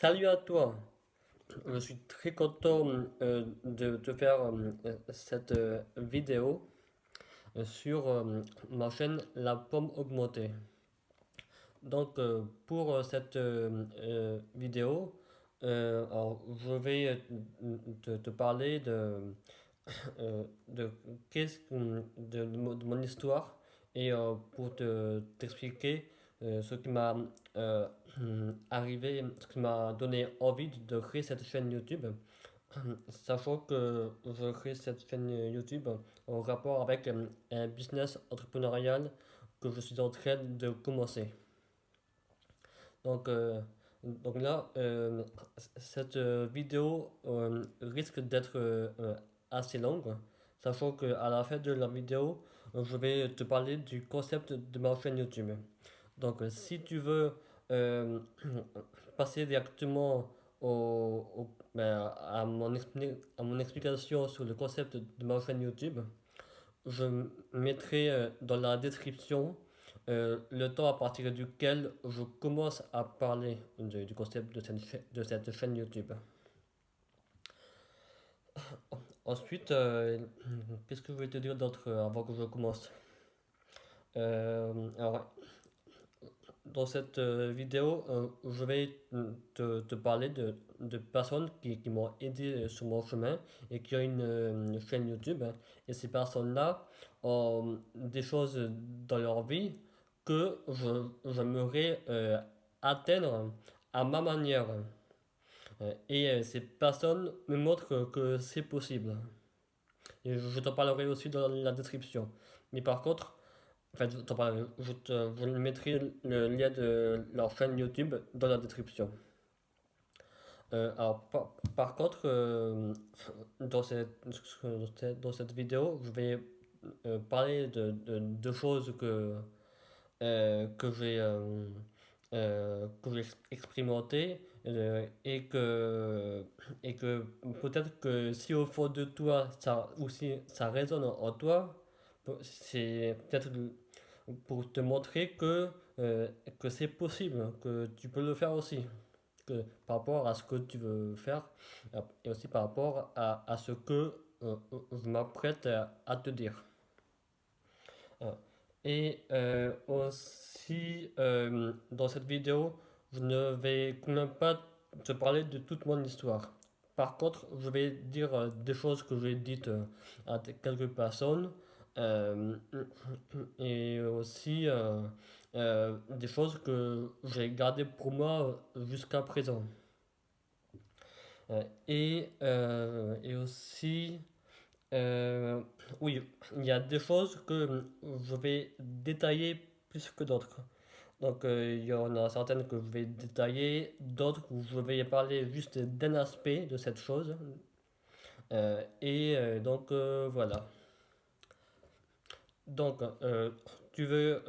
Salut à toi. Je suis très content de te faire cette vidéo sur ma chaîne La Pomme Augmentée. Donc pour cette vidéo, alors, je vais te parler de, de mon histoire et pour t'expliquer ce qui m'a euh, arrivé, ce qui m'a donné envie de créer cette chaîne YouTube, sachant que je crée cette chaîne YouTube en rapport avec un business entrepreneurial que je suis en train de commencer. Donc, donc là, cette vidéo risque d'être assez longue, sachant qu'à la fin de la vidéo, je vais te parler du concept de ma chaîne YouTube. Donc, si tu veux euh, passer directement à mon explication sur le concept de ma chaîne YouTube, je mettrai dans la description le temps à partir duquel je commence à parler du concept de cette chaîne YouTube. Ensuite, qu'est-ce que je vais te dire d'autre avant que je commence? Alors, dans cette vidéo, je vais te parler de personnes qui m'ont aidé sur mon chemin et qui ont une chaîne YouTube. Et ces personnes-là ont des choses dans leur vie que j'aimerais atteindre à ma manière. Et ces personnes me montrent que c'est possible. Et je t'en parlerai aussi dans la description. Mais par contre, en fait, je mettrai le lien de leur chaîne YouTube dans la description. Alors, par contre, dans dans cette vidéo, je vais parler de choses que j'ai expérimenté et que peut-être que si au fond de toi ça aussi ça résonne en toi, c'est peut-être pour te montrer que c'est possible, que tu peux le faire aussi, que par rapport à ce que tu veux faire et aussi par rapport à ce que je m'apprête à te dire. Euh, Et aussi, dans cette vidéo, je ne vais quand même pas te parler de toute mon histoire. Par contre, je vais dire des choses que j'ai dites à quelques personnes euh, et aussi des choses que j'ai gardées pour moi jusqu'à présent. Et aussi, euh, oui, il y a des choses que je vais détailler plus que d'autres. Donc, il y en a certaines que je vais détailler, d'autres où je vais parler juste d'un aspect de cette chose. Voilà. Donc, tu veux,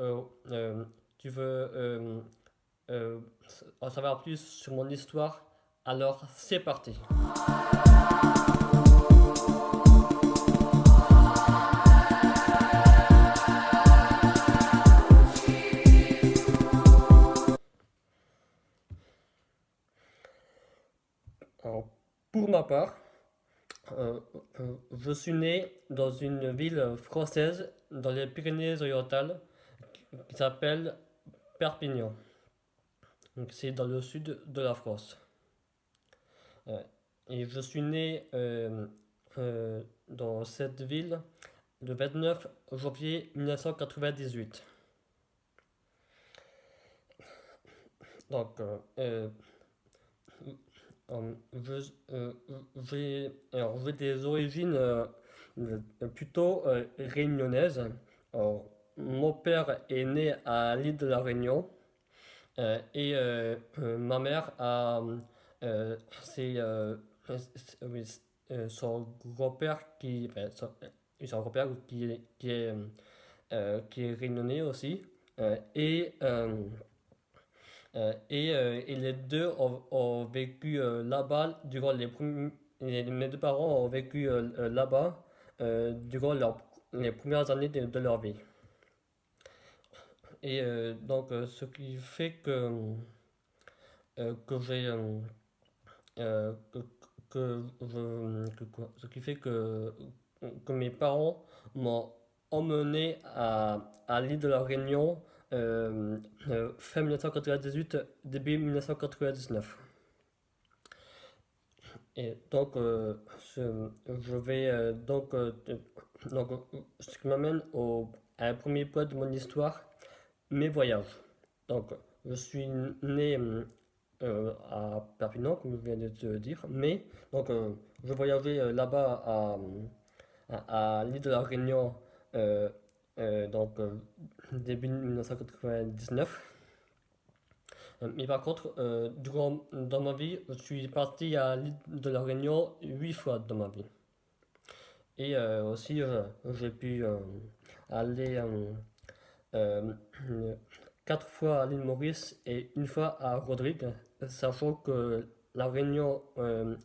tu veux euh, en savoir plus sur mon histoire? Alors, c'est parti. Alors, pour ma part, je suis né dans une ville française dans les Pyrénées-Orientales qui s'appelle Perpignan. Donc c'est dans le sud de la France. Euh, et je suis né dans cette ville le 29 janvier 1998. Donc je, j'ai des origines plutôt réunionnaises. Alors, mon père est né à l'île de la Réunion ma mère a c'est oui, son grand-père son grand-père qui est réunionnais aussi et et les deux ont vécu là-bas durant mes deux parents ont vécu là-bas durant les premières années de leur vie. Et ce qui fait que j'ai Ce qui fait que mes parents m'ont emmené à l'île de la Réunion fin 1998, début 1999. Et donc, je vais ce qui m'amène à un premier point de mon histoire, mes voyages. Donc, je suis né à Perpignan, comme je viens de te dire, mais je voyageais là-bas à l'île de la Réunion euh, début 1999. Mais par contre, dans ma vie, je suis parti à l'île de la Réunion 8 fois dans ma vie. Et aussi, j'ai pu aller euh, 4 fois à l'île Maurice et 1 fois à Rodrigue, sachant que la Réunion,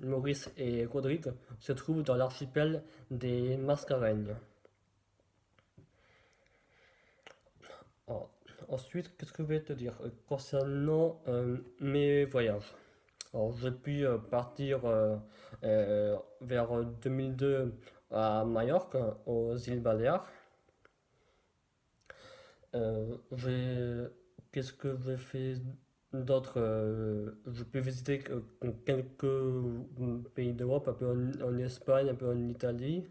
Maurice et Rodrigue se trouvent dans l'archipel des Mascareignes. Alors, ensuite, qu'est-ce que je vais te dire concernant mes voyages? Alors, j'ai pu partir vers 2002 à Majorque, aux îles Baléares. Qu'est-ce que j'ai fait d'autre? Je peux visiter quelques pays d'Europe, un peu en Espagne, un peu en Italie.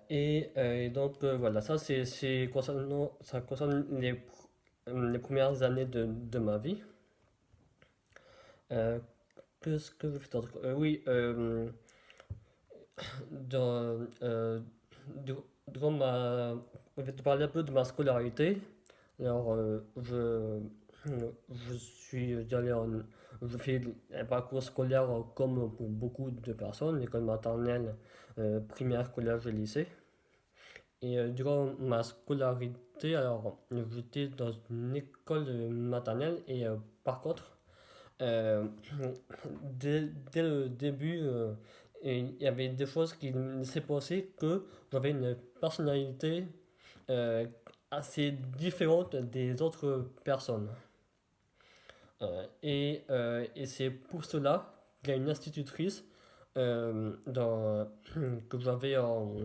Et donc voilà, ça concerne les premières années de ma vie. Euh, Qu'est-ce que je fais d'autre? Oui, dans, dur- durant ma, je vais te parler un peu de ma scolarité. Alors, je suis allé je fais un parcours scolaire comme pour beaucoup de personnes, école maternelle, primaire, collège et lycée. Et durant ma scolarité, alors, j'étais dans une école maternelle et par contre, euh, dès le début, il y avait des choses qui me laissaient penser que j'avais une personnalité euh, assez différente des autres personnes. Et c'est pour cela qu'il y a une institutrice que j'avais en,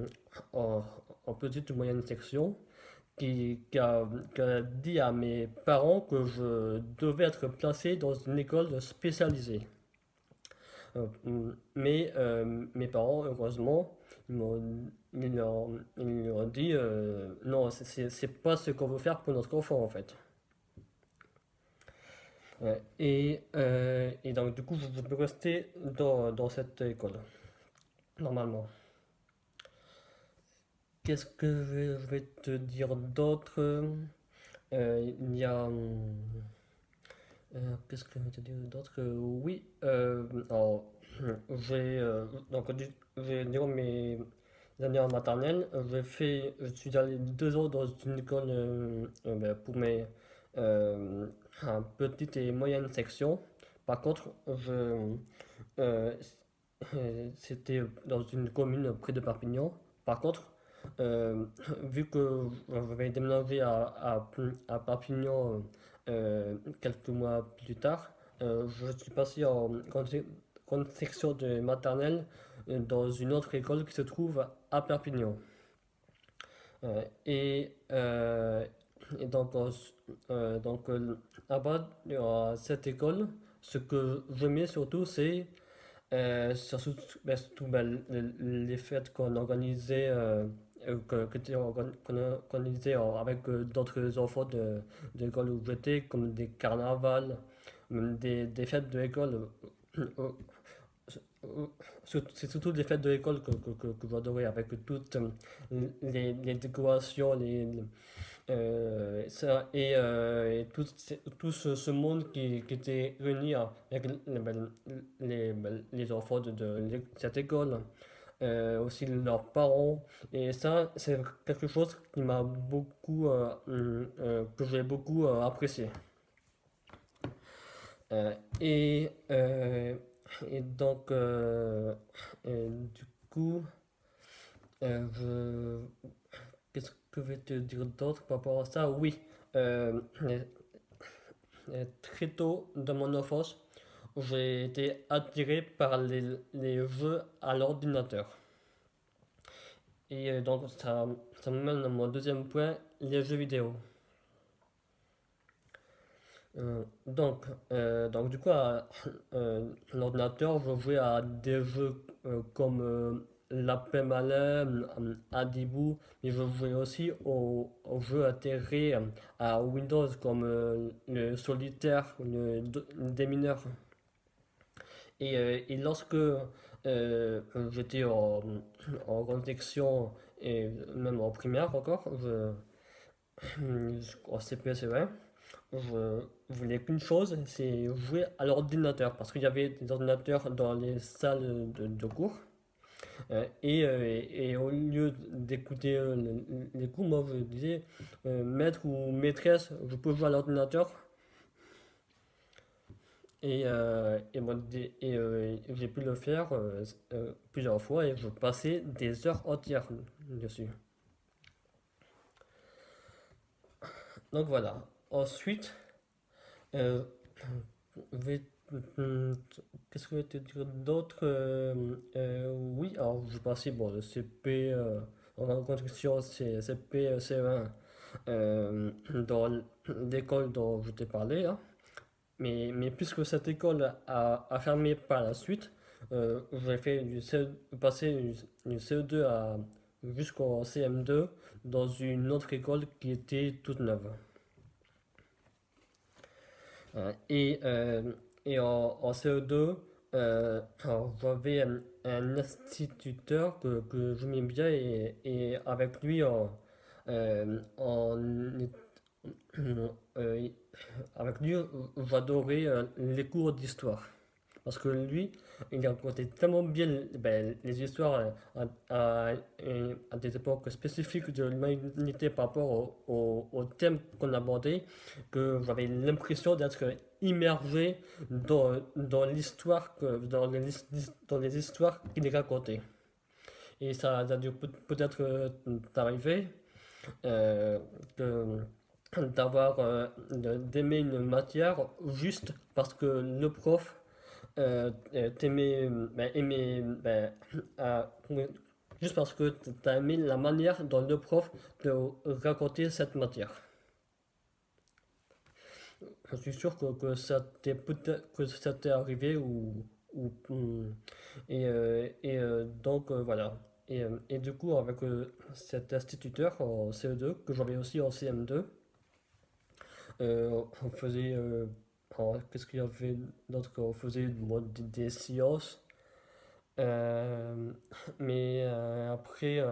en petite ou moyenne section qui a dit à mes parents que je devais être placé dans une école spécialisée. Mais mes parents, heureusement, ils leur ont dit non, c'est pas ce qu'on veut faire pour notre enfant en fait. Ouais. Et donc, du coup, je peux rester dans cette école, normalement. Qu'est-ce que je vais te dire d'autre? Il y a. Qu'est-ce que je vais te dire d'autre? Oui, alors, j'ai. Durant mes années en maternelle, je suis allé 2 ans dans une école ben, pour mes euh, petites et moyennes sections. Par contre, euh, c'était dans une commune près de Perpignan. Par contre, euh, vu que j'avais déménagé à Perpignan quelques mois plus tard, je suis passé en grande section de maternelle dans une autre école qui se trouve à Perpignan. Euh, et, euh, et donc, là-bas, à cette école, ce que j'aimais surtout, c'est surtout les fêtes qu'on organisait, qu'on organisait avec d'autres enfants de l'école où j'étais, comme des carnavals, même des fêtes de l'école. euh, c'est surtout des fêtes de l'école que j'adorais, avec toutes les décorations, et tout ce monde qui était réuni avec les enfants de cette école, aussi leurs parents. Et ça, c'est quelque chose qui m'a beaucoup, que j'ai beaucoup apprécié. Euh, et, euh, et donc, du coup, qu'est-ce que je vais te dire d'autre par rapport à ça? Oui, très tôt dans mon enfance, j'ai été attiré par les jeux à l'ordinateur. Et donc ça me mène à mon deuxième point, les jeux vidéo. Donc du coup, à l'ordinateur, je jouais à des jeux comme Lapin Malin, Adibou, mais je jouais aussi aux jeux intégrés à Windows comme le Solitaire, le Démineur. Et lorsque j'étais en grande section et même en primaire encore, en CP, c'est vrai, je voulais qu'une chose, c'est jouer à l'ordinateur. Parce qu'il y avait des ordinateurs dans les salles de cours. Et au lieu d'écouter les cours, moi je disais, maître ou maîtresse, je peux jouer à l'ordinateur. J'ai pu le faire plusieurs fois et je passais des heures entières dessus. Donc voilà. Ensuite, euh, je vais- hum, qu'est-ce que je vais te dire d'autre? Oui, alors je passais bon, le CP en construction, c'est CP, CE1 dans l'école dont je t'ai parlé, hein. Mais puisque cette école a fermé par la suite, j'ai fait passer du CE2 jusqu'au CM2 dans une autre école qui était toute neuve. Et, en CE2, alors, j'avais un instituteur que j'aimais bien et avec lui, euh, avec lui, j'adorais les cours d'histoire. Parce que lui, il racontait tellement bien les histoires à des époques spécifiques de l'humanité par rapport au thème qu'on abordait, que j'avais l'impression d'être immergé dans l'histoire, dans les histoires qu'il racontait. Et ça a dû peut-être t'arriver euh, de- d'aimer une matière juste parce que le prof t'aimais, juste parce que t'as aimé la manière dont le prof te racontait cette matière. Je suis sûr que ça t'est peut-être que ça t'est arrivé donc voilà. Et du coup avec cet instituteur en CE2 que j'avais aussi en CM2, on faisait qu'est-ce qu'il y avait d'autre? On faisait bon, des sciences. Euh, mais après,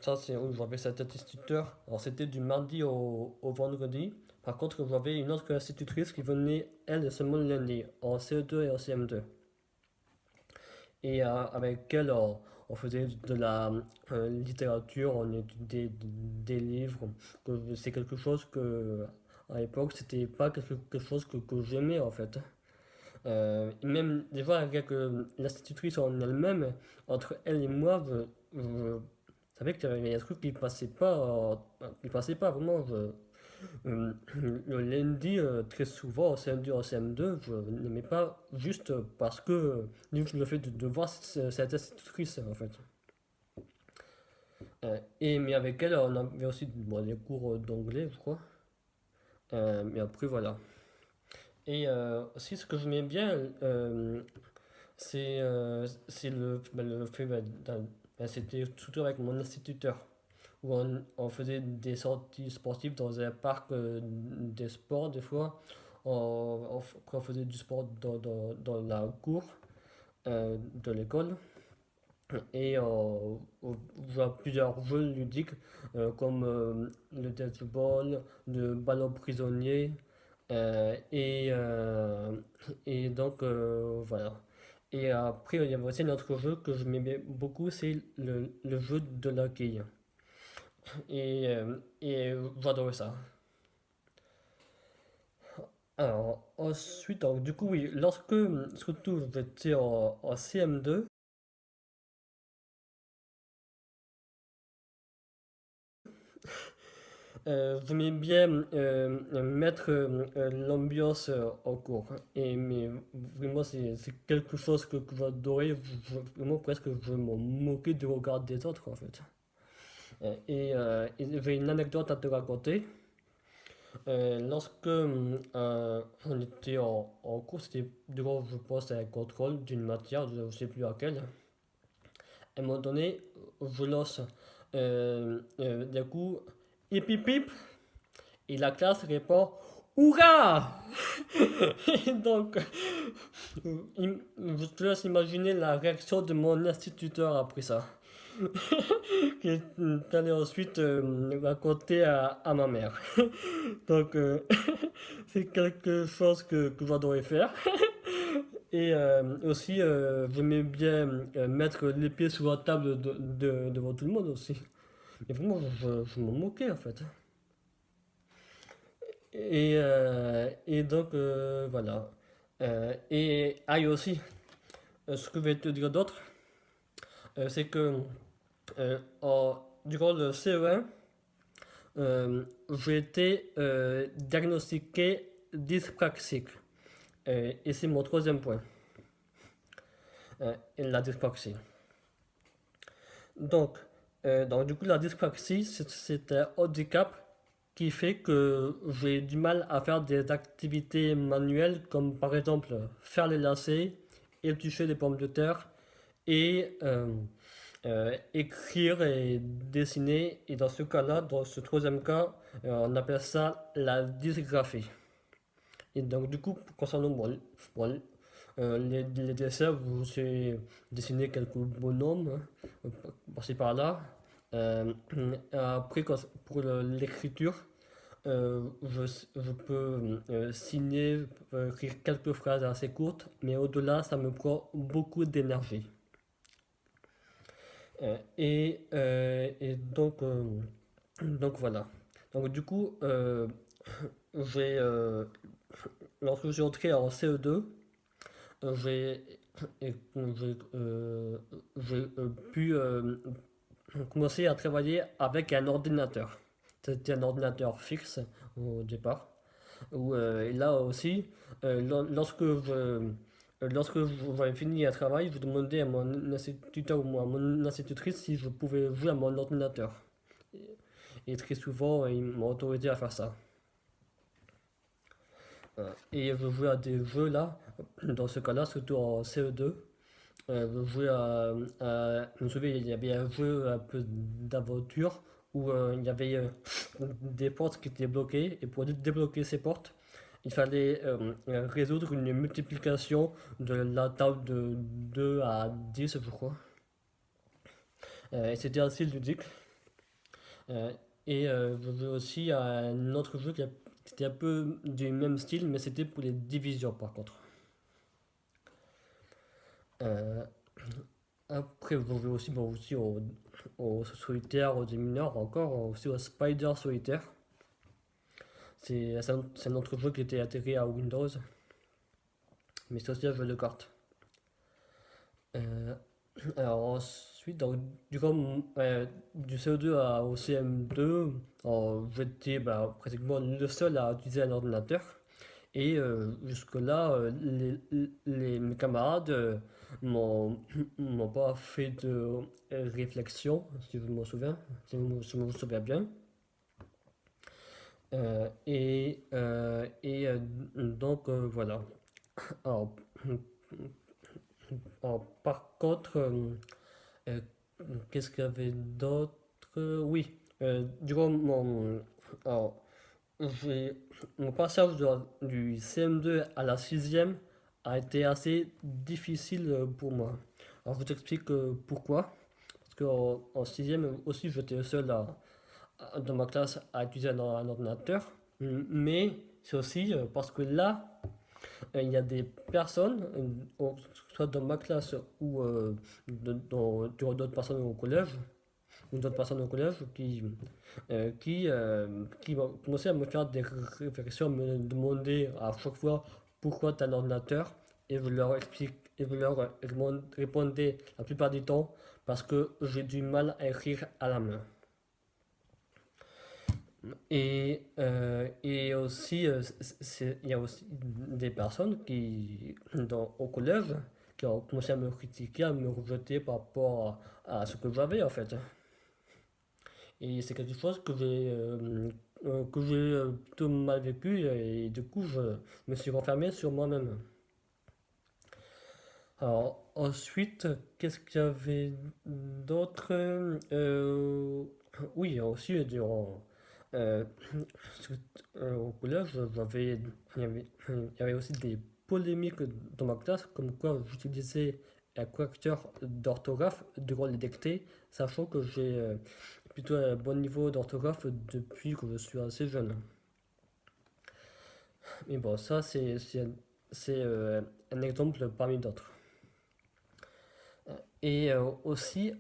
ça c'est où j'avais cet instituteur. Alors c'était du mardi au vendredi. Par contre, j'avais une autre institutrice qui venait, elle, seulement le lundi, en CE2 et en CM2. Et avec elle, on faisait de la littérature, on étudiait des livres. C'est quelque chose que, à l'époque, c'était pas quelque chose que j'aimais en fait. Même des fois, avec l'institutrice en elle-même, entre elle et moi, je savais qu'il y avait un truc qui passait pas vraiment. Le lundi, très souvent, au CM2, au CM2, je n'aimais pas juste parce que juste le fait de voir cette institutrice en fait. Mais avec elle, on avait aussi bon, des cours d'anglais, je crois. Mais après, voilà. Et aussi, ce que j'aimais bien, c'est le fait, c'était surtout avec mon instituteur, où on faisait des sorties sportives dans un parc des sports, des fois. Quand on faisait du sport dans la cour de l'école. Et on jouait à plusieurs jeux ludiques, comme le dodgeball, le ballon prisonnier, euh, et, euh, et donc voilà. Et après, il y avait aussi un autre jeu que je m'aimais beaucoup, c'est le jeu de la quille. Et j'adorais ça. Alors, ensuite, donc, du coup, oui, surtout, j'étais en CM2, j'aimais bien mettre l'ambiance en cours. Et mais vraiment, c'est quelque chose que j'adorais. Vraiment, presque, je m'en moquais du regard des autres, en fait. Et j'ai une anecdote à te raconter. Lorsque on était en cours, c'était durant, je pense, un contrôle d'une matière, je ne sais plus laquelle. À un moment donné, je lance d'un coup, hip hip hip, et la classe répond, Hurrah! Et donc, je te laisse imaginer la réaction de mon instituteur après ça, qui est allé ensuite raconter à ma mère. Donc, c'est quelque chose que j'adorais faire. Et aussi, j'aimais bien mettre les pieds sur la table devant tout le monde aussi. Et vraiment, je m'en moquais en fait. Et donc, voilà. Et aussi, ce que je vais te dire d'autre, c'est que durant le CE1, j'ai été diagnostiqué dyspraxique. Et c'est mon troisième point, la dyspraxie. Donc, du coup, la dyspraxie, c'est un handicap qui fait que j'ai du mal à faire des activités manuelles comme par exemple faire les lacets, éplucher des pommes de terre et écrire et dessiner. Et dans ce cas-là, dans ce troisième cas, on appelle ça la dysgraphie. Et donc, du coup, concernant bon, les dessins, vous savez dessiner quelques bonhommes, par-ci par-là. Euh, Après, pour l'écriture, je peux signer, écrire quelques phrases assez courtes, mais au-delà, ça me prend beaucoup d'énergie. Et donc voilà. Donc du coup, j'ai, lorsque j'ai entré en CE2, j'ai pu commencer à travailler avec un ordinateur. C'était un ordinateur fixe au départ. Et là aussi, lorsque j'avais fini un travail, je demandais à mon instituteur ou à mon institutrice si je pouvais jouer à mon ordinateur. Et très souvent, ils m'ont autorisé à faire ça. Et je jouais à des jeux là, dans ce cas-là, surtout en CE2. Je jouais je me souviens, il y avait un jeu un peu d'aventure où il y avait des portes qui étaient bloquées. Et pour débloquer ces portes, il fallait résoudre une multiplication de la table de 2 à 10, je crois. Et c'était assez ludique. Euh, je jouais aussi à un autre jeu qui était un peu du même style, mais c'était pour les divisions par contre. Euh, Après, je jouais aussi, bon, aussi au solitaire, aux mineurs, encore aussi au Spider solitaire. C'est un autre jeu qui était intégré à Windows, mais c'est aussi un jeu de cartes. Euh, Alors ensuite, donc, du CE2 au CM2, j'étais pratiquement le seul à utiliser un ordinateur. Et jusque-là, mes camarades m'ont pas fait de réflexion, si je me souviens, si je me souviens bien. Donc voilà. Alors, par contre, euh, qu'est-ce qu'il y avait d'autre? Oui, durant alors, j'ai- mon passage du CM2 à la sixième a été assez difficile pour moi. Alors, je t'explique pourquoi. Parce qu'en sixième aussi, j'étais le seul dans ma classe à utiliser un ordinateur. Mais c'est aussi parce que là, il y a des personnes, soit dans ma classe ou dans d'autres personnes au collège, ou d'autres personnes au collège qui vont commencer à me faire des réflexions, me demander à chaque fois pourquoi tu as un ordinateur, et je leur explique, et je leur répondais la plupart du temps parce que j'ai du mal à écrire à la main. Et aussi, il y a aussi des personnes au collège qui ont commencé à me critiquer, à me rejeter par rapport à ce que j'avais en fait. Et c'est quelque chose que j'ai plutôt mal vécu et du coup je me suis renfermé sur moi-même. Alors ensuite, qu'est-ce qu'il y avait d'autre? Oui, aussi durant euh, au collège, il y avait aussi des polémiques dans ma classe, comme quoi j'utilisais un correcteur d'orthographe durant les dictées, sachant que j'ai plutôt un bon niveau d'orthographe depuis que je suis assez jeune. Mais bon, ça c'est un exemple parmi d'autres. Et aussi,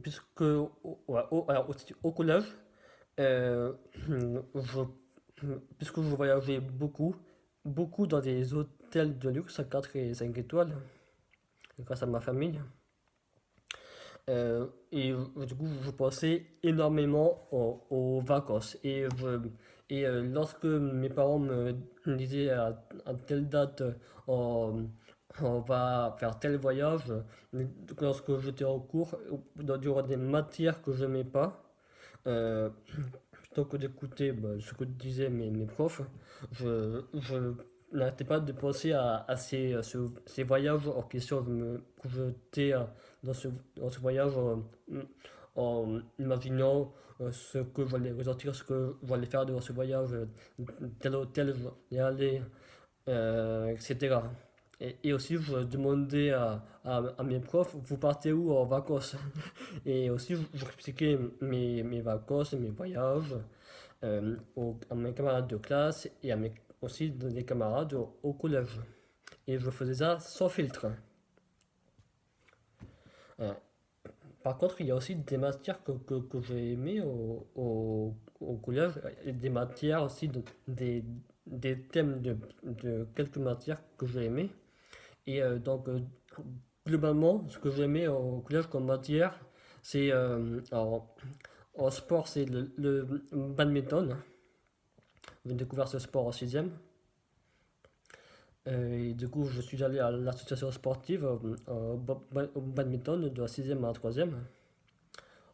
puisque alors aussi au collège, euh, je, puisque je voyageais beaucoup dans des hôtels de luxe à 4 et 5 étoiles, grâce à ma famille, et du coup, je pensais énormément aux vacances. Lorsque mes parents me disaient à telle date, on, on va faire tel voyage, lorsque j'étais en cours, durant des matières que je n'aimais pas, euh, plutôt que d'écouter ce que disaient mes profs, je n'arrêtais pas de penser à ces voyages en question. Je me projetais dans ce voyage en imaginant ce que j'allais ressentir, ce que j'allais faire dans ce voyage, tel hôtel j'allais aller, etc. Et aussi, je demandais à mes profs, vous partez où en vacances? Et aussi, je expliquais mes vacances, mes voyages à mes camarades de classe et aussi des camarades au collège. Et je faisais ça sans filtre. Euh, Par contre, il y a aussi des matières que j'ai aimées au collège, et des matières aussi, des thèmes de quelques matières que j'ai aimées. Et globalement, ce que j'aimais au collège comme matière, c'est en sport, c'est le badminton. J'ai découvert ce sport en sixième. Et du coup, je suis allé à l'association sportive au badminton de la sixième à la troisième.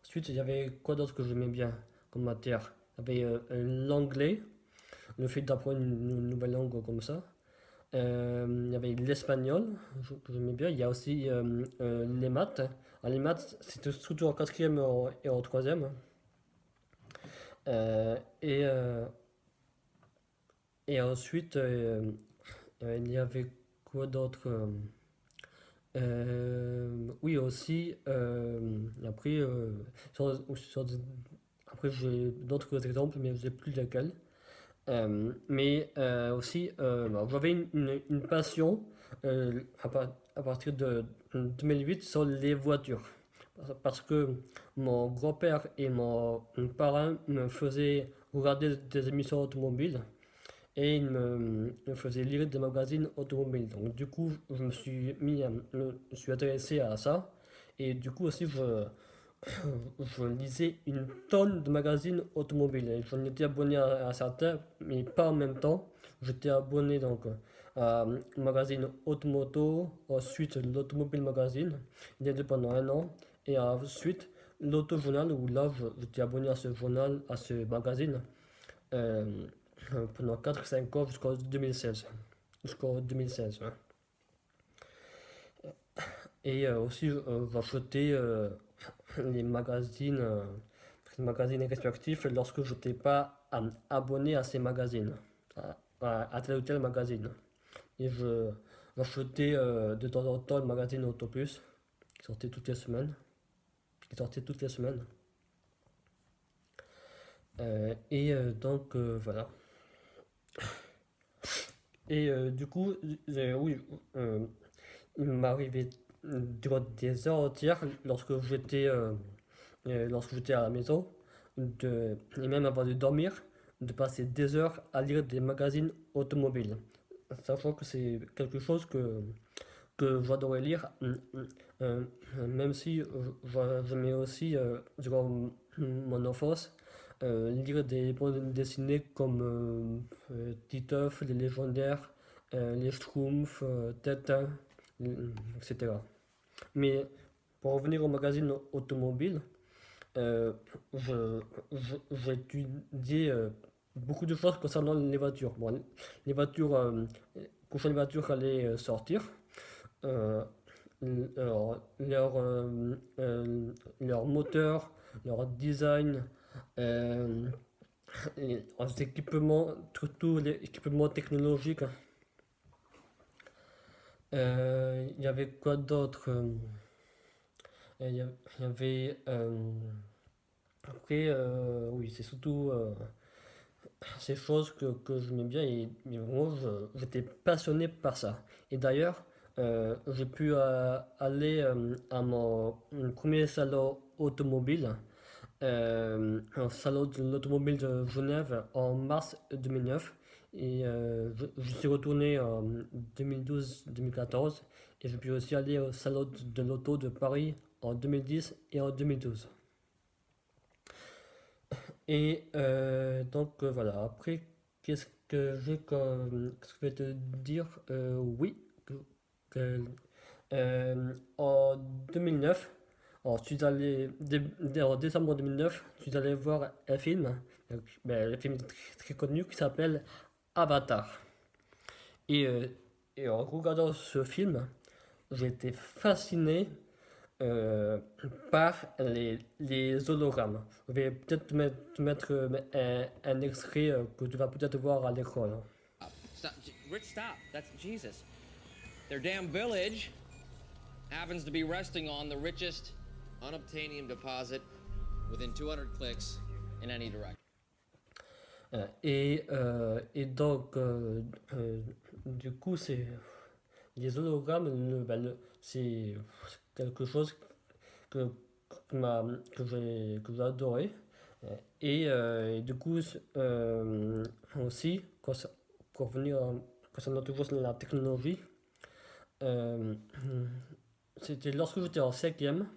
Ensuite, il y avait quoi d'autre que j'aimais bien comme matière? Il y avait l'anglais, le fait d'apprendre une nouvelle langue comme ça. Il y avait l'espagnol, que j'aimais bien. Il y a aussi les maths. Alors, les maths, c'était surtout en quatrième et en troisième. Euh, et, euh, et ensuite, il y avait quoi d'autre? Oui, aussi, après, après j'ai d'autres exemples, mais je ne sais plus lesquels. Aussi, bon, j'avais une passion à partir de 2008 sur les voitures. Parce que mon grand-père et mon parrain me faisaient regarder des émissions automobiles et me faisaient lire des magazines automobiles. Donc du coup, je me suis intéressé à ça. Et du coup aussi, je lisais une tonne de magazines automobiles. Et j'en étais abonné à certains, mais pas en même temps. J'étais abonné donc à un magazine Automoto, ensuite l'Automobile Magazine, les deux pendant un an, et ensuite l'Auto-Journal, où là j'étais abonné à ce journal, à ce magazine, euh, pendant 4 5 ans jusqu'en 2016. Jusqu'en 2016. Hein. Et aussi, j'achetais les magazines respectifs lorsque je n'étais pas abonné à ces magazines, à tel ou tel magazine. Et j'achetais de temps en temps le magazine Autoplus, qui sortait toutes les semaines. Qui sortait toutes les semaines. Voilà. Et du coup, oui, il m'arrivait durant des heures entières lorsque j'étais à la maison, et même avant de dormir, de passer des heures à lire des magazines automobiles. Sachant que c'est quelque chose que j'adorais lire, même si j'aimais aussi, durant mon enfance, lire des bandes dessinées comme Titeuf, Les Légendaires, Les Schtroumpfs, Tintin, etc. Mais pour revenir au magazine automobile, euh, j'ai étudié beaucoup de choses concernant les voitures. Bon, les voitures, prochaines voitures allaient sortir, euh, leur moteur, leur design, euh, leurs équipements, surtout les équipements technologiques. Il y avait quoi d'autre? Il y avait après, oui, c'est surtout ces choses que j'aimais bien et vraiment j'étais passionné par ça. Et d'ailleurs, j'ai pu aller à mon premier salon automobile, un salon de l'automobile de Genève en mars 2009. Et je suis retourné en 2012-2014 et je puis aussi aller au salon de l'auto de Paris en 2010 et en 2012. Et donc voilà, après, qu'est-ce que j'ai comme. Qu'est-ce que je vais te dire? Oui, que, en 2009, alors, je suis allé, en décembre 2009, je suis allé voir un film, un film très connu qui s'appelle Avatar. Et, euh, et en regardant ce film, j'ai été fasciné euh, par les hologrammes. Je vais peut-être te mettre un extrait que tu vas peut-être voir à l'école. Stop. Rich, stop. That's Jesus. Their damn village happens to be resting on the richest unobtainium deposit within 200 clicks in any direction. Et donc, du coup, c'est les hologrammes, c'est quelque chose que, que j'ai adoré. Et du coup, aussi, pour venir concernant toujours la technologie, euh, c'était lorsque j'étais en cinquième,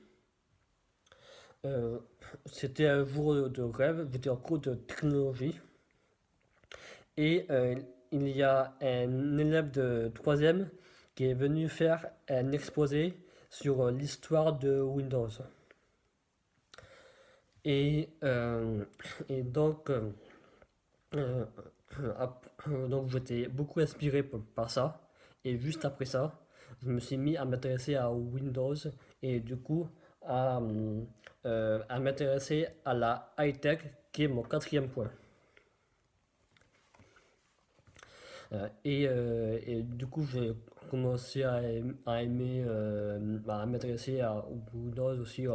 euh, c'était un jour de rêve, j'étais en cours de technologie, et il y a un élève de troisième qui est venu faire un exposé sur l'histoire de Windows. Et, euh, et donc, euh, donc j'étais beaucoup inspiré par ça. Et juste après ça, je me suis mis à m'intéresser à Windows et du coup à m'intéresser à la high-tech qui est mon quatrième point. Et du coup, j'ai commencé à aimer, à m'intéresser à Windows aussi,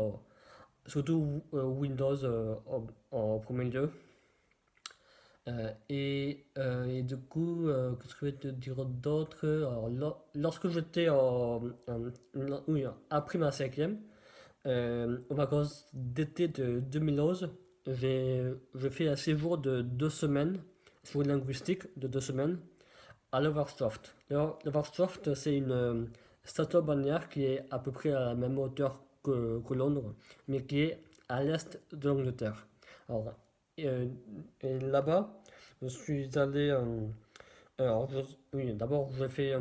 surtout Windows en premier lieu. Et du coup, qu'est-ce que je vais te dire d'autre? Alors, lorsque j'étais oui, après ma cinquième, aux vacances d'été de 2011, j'ai fait un séjour de 2 semaines sur une linguistique de 2 semaines à Lowestoft. Lowestoft, c'est une station balnéaire qui est à peu près à la même hauteur que Londres, mais qui est à l'est de l'Angleterre. Alors, euh, et là-bas, je suis allé. Alors, oui, d'abord, j'ai fait.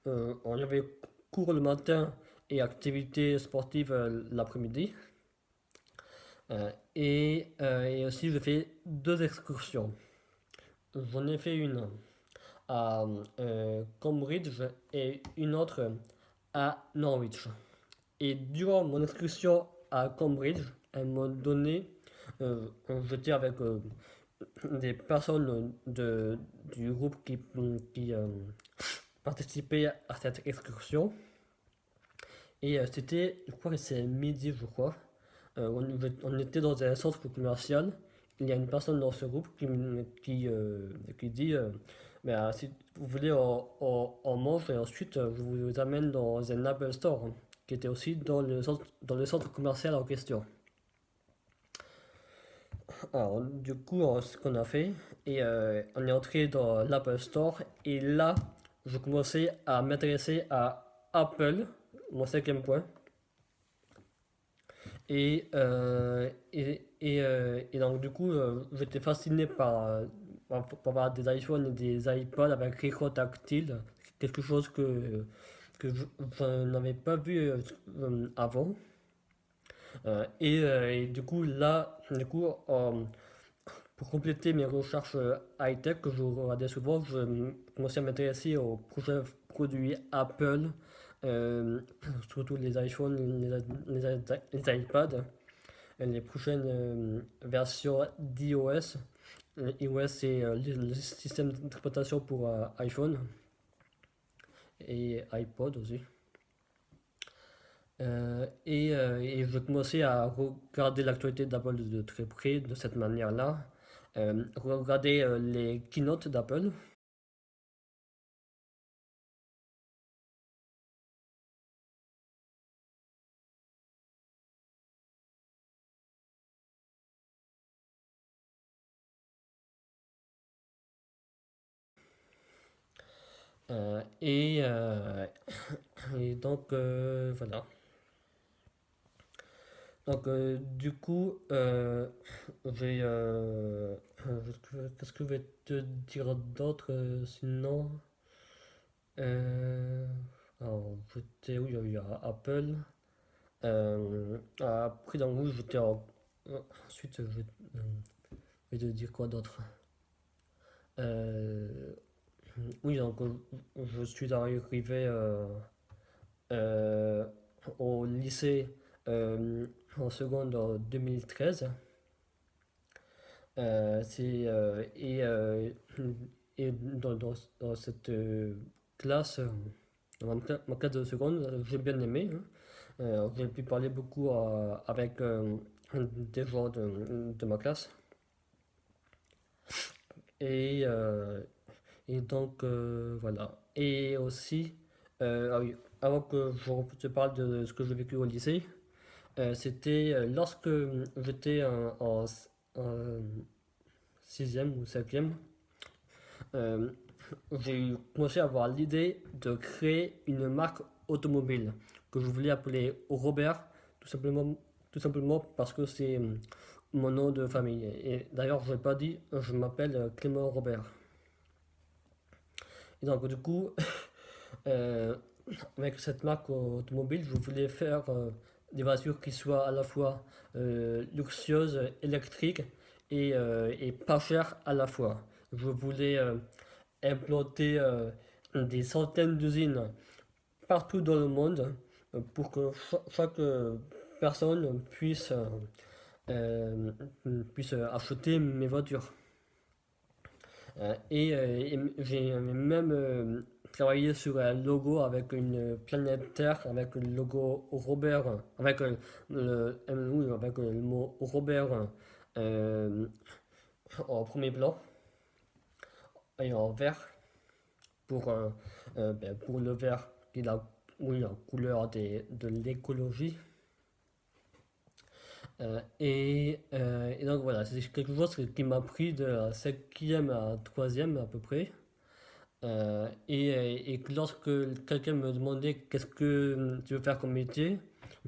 On avait cours le matin et activités sportives l'après-midi. Et aussi, j'ai fait 2 excursions. J'en ai fait une à Cambridge et une autre à Norwich. Et durant mon excursion à Cambridge, elles m'ont donné, j'étais avec des personnes du groupe qui participaient à cette excursion. Et c'était, je crois que c'est midi, je crois. On était dans un centre commercial. Il y a une personne dans ce groupe qui dit si vous voulez, on mange et ensuite je vous amène dans un Apple Store, hein, qui était aussi dans le centre commercial en question. Alors, du coup, ce qu'on a fait, et on est entré dans l'Apple Store, et là, je commençais à m'intéresser à Apple, mon cinquième point. Et donc, du coup, j'étais fasciné par avoir des iPhones et des iPods avec écran tactile, quelque chose que je n'avais pas vu avant. Et du coup, là, pour compléter mes recherches high-tech que je regardais souvent, je commençais à m'intéresser aux prochains produits Apple, euh, surtout les iPhones, les iPads, et les prochaines versions d'iOS. iOS, c'est le système d'exploitation pour iPhone et iPod aussi. Et je commençais à regarder l'actualité d'Apple de très près de cette manière-là. Regarder les keynotes d'Apple. Euh, et, euh, et donc, voilà. Donc, du coup, qu'est-ce que je vais te dire d'autre sinon? Euh, alors, oui, il y a Apple. Après, donc, oui, ensuite, je vais te dire quoi d'autre? Euh, oui, donc, je suis arrivé euh, au lycée en seconde en 2013. Euh, c'est, euh, et, euh, et dans cette classe, dans ma classe de seconde, j'ai bien aimé, hein. J'ai pu parler beaucoup avec des gens de ma classe. Et, euh, et donc, voilà. Et aussi, ah oui, avant que je te parle de ce que j'ai vécu au lycée, c'était lorsque j'étais en sixième ou septième, euh, j'ai commencé à avoir l'idée de créer une marque automobile que je voulais appeler Robert, tout simplement, tout simplement parce que c'est mon nom de famille. Et d'ailleurs, je n'ai pas dit, je m'appelle Clément Robert. Et donc, du coup, euh, avec cette marque automobile, je voulais faire des voitures qui soient à la fois luxueuses, électriques et pas chères à la fois. Je voulais implanter des centaines d'usines partout dans le monde pour que chaque personne euh, puisse acheter mes voitures. Et j'ai même travaillé sur un logo avec une planète Terre, avec le logo Robert, oui, avec le mot Robert euh, en premier plan et en vert pour le vert qui est oui, la couleur de l'écologie. Et donc voilà, c'est quelque chose qui m'a pris de la cinquième à troisième à peu près. Et que lorsque quelqu'un me demandait qu'est-ce que tu veux faire comme métier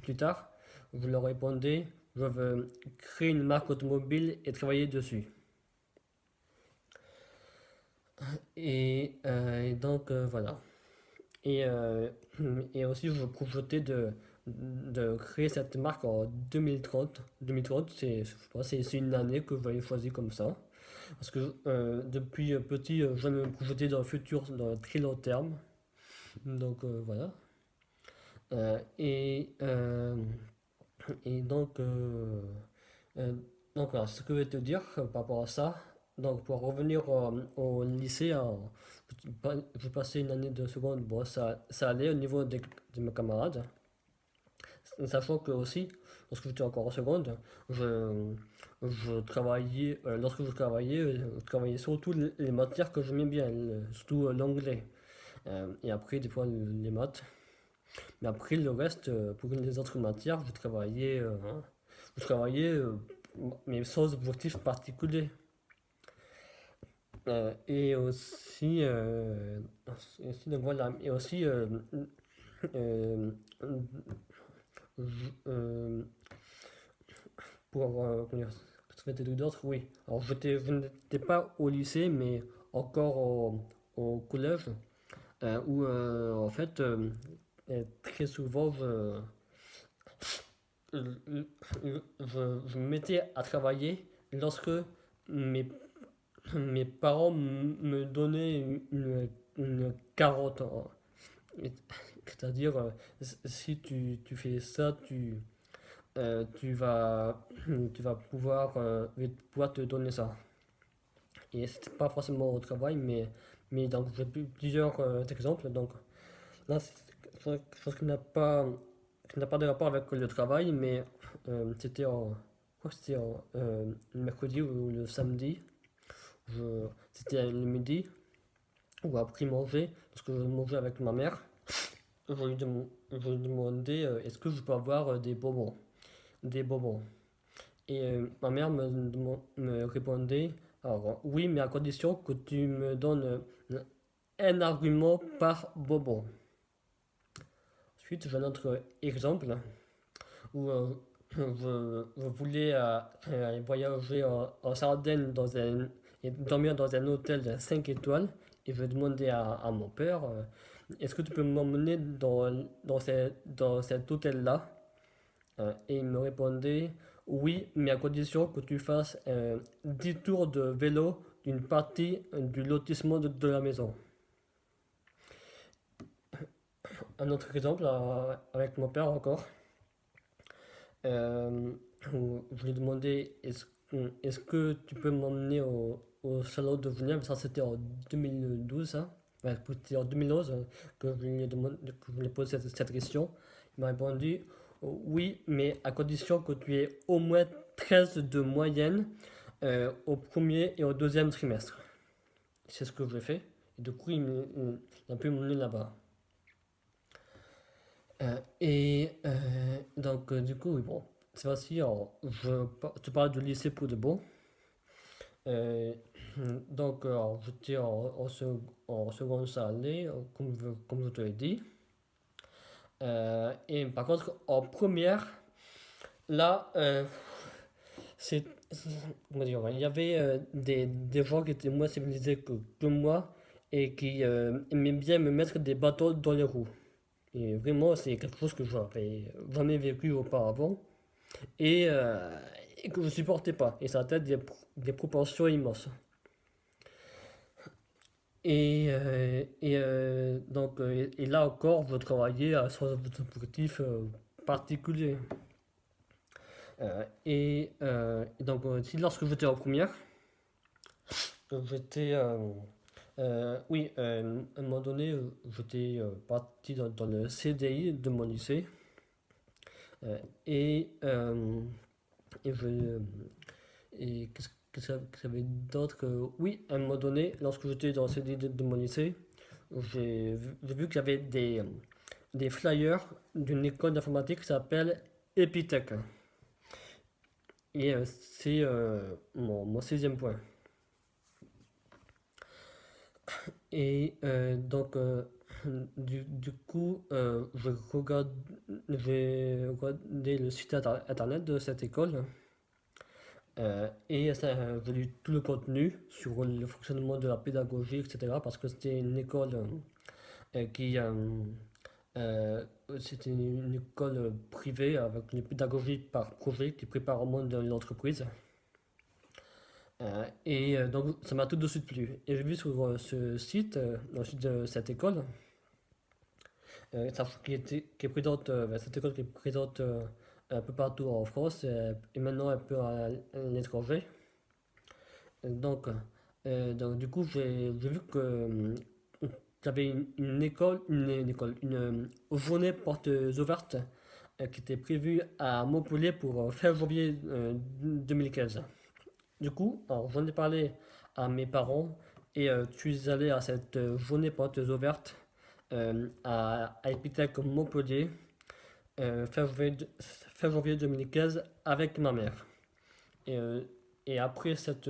plus tard, je leur répondais je veux créer une marque automobile et travailler dessus. Et donc voilà. Et, euh, et aussi je projetais de créer cette marque en 2030. 2030, je sais pas, c'est une année que j'avais choisi comme ça. Parce que depuis petit, je me projetais dans le futur, dans le très long terme. Donc voilà. Euh, et, euh, et donc, euh, donc voilà, ce que je vais te dire par rapport à ça. Donc pour revenir au lycée, j'ai passé une année de seconde. Bon, ça allait au niveau de mes camarades. Sachant que aussi, lorsque j'étais encore en seconde, je, je travaillais, lorsque je travaillais surtout les matières que j'aimais bien, surtout l'anglais. Et après, des fois, les maths. Mais après, le reste, pour les autres matières, je travaillais, mais sans objectif particulier. Et aussi, donc voilà, et aussi, euh, euh, comment dire, qu'est-ce que c'était d'autre? Oui. Alors, je n'étais pas au lycée, mais encore au collège, où, en fait, très souvent, je me mettais à travailler lorsque mes, mes parents me donnaient une carotte. C'est-à-dire, si tu fais ça, tu vas je vais pouvoir te donner ça. Et c'était pas forcément au travail, mais donc j'ai plusieurs exemples. Donc là, c'est quelque chose qui n'a pas de rapport avec le travail, mais c'était je crois que c'était le mercredi ou le samedi. C'était le midi, ou après manger, parce que je mangeais avec ma mère. Je lui demandais est-ce que je peux avoir des bonbons. Des bonbons. Et ma mère me répondait alors, oui, mais à condition que tu me donnes un argument par bonbon. Ensuite, j'ai un autre exemple où je voulais voyager en Sardaigne et dormir dans un hôtel de 5 étoiles. Et je demandais à mon père est-ce que tu peux m'emmener dans cet hôtel-là. Et il me répondait oui, mais à condition que tu fasses 10 tours de vélo d'une partie du lotissement de la maison. Un autre exemple avec mon père encore, où je lui ai demandé est-ce que tu peux m'emmener au salon de Genève. Ça c'était en 2012, ça. Ouais, c'était en 2011 que je lui ai posé cette question. Il m'a répondu oui, mais à condition que tu aies au moins 13 de moyenne au premier et au deuxième trimestre. C'est ce que j'ai fait. Et du coup, il a pu m'emmener là-bas. Donc, du coup, oui, bon, c'est aussi, tu parles du lycée pour de bon. Euh, donc, j'étais en seconde année, comme je te l'ai dit. Et par contre, en première, là, c'est, comment dire, il y avait des gens qui étaient moins civilisés que moi et qui aimaient bien me mettre des bâtons dans les roues. Et vraiment, c'est quelque chose que j'avais jamais vécu auparavant et que je supportais pas. Et ça a peut-être des proportions immenses. Et là encore, je travaillais sur un objectif particulier. Si lorsque j'étais en première, j'étais. Oui, à un moment donné, j'étais parti dans le CDI de mon lycée. Euh, et, euh, et je. Et qu'est-ce qu'il y avait d'autre Oui, à un moment donné, lorsque j'étais dans le CDI de mon lycée, j'ai vu qu'il y avait des flyers d'une école d'informatique qui s'appelle Epitech. Et c'est mon sixième point. Et du coup, j'ai regardé le site internet de cette école et j'ai lu tout le contenu sur le fonctionnement de la pédagogie, etc. Parce que c'était une école qui c'était une école privée avec une pédagogie par projet qui prépare au monde de l'entreprise. Donc ça m'a tout de suite plu. Et j'ai vu sur ce site, le site de cette école, qui est présente, cette école qui est présente un peu partout en France et maintenant un peu à l'étranger. Donc du coup j'ai vu que qu'il y avait une journée portes ouvertes qui était prévue à Montpellier pour fin janvier 2015. Du coup, alors j'en ai parlé à mes parents et je suis allé à cette journée portes ouvertes à Épithèque Montpellier fin janvier 2015 avec ma mère. Et, euh, et après cette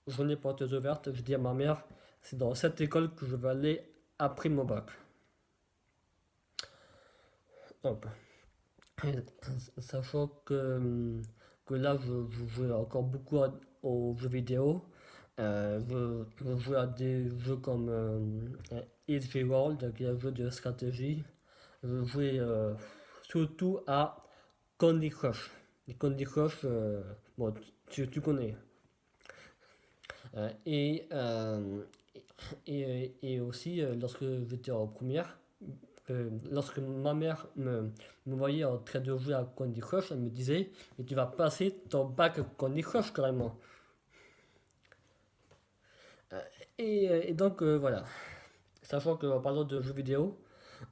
journée portes ouvertes, je dis à ma mère, c'est dans cette école que je vais aller après mon bac. Donc, sachant que que là, je joue encore beaucoup aux jeux vidéo. Je joue à des jeux comme Edge World, qui est un jeu de stratégie. Je jouais surtout à Candy Crush. Et Candy Crush, bon, tu connais. Euh, et, euh, et aussi, lorsque j'étais en première, lorsque ma mère me voyait en train de jouer à Candy Crush, elle me disait, mais tu vas passer ton bac Candy Crush carrément. Euh, et donc voilà, sachant qu'en parlant de jeux vidéo,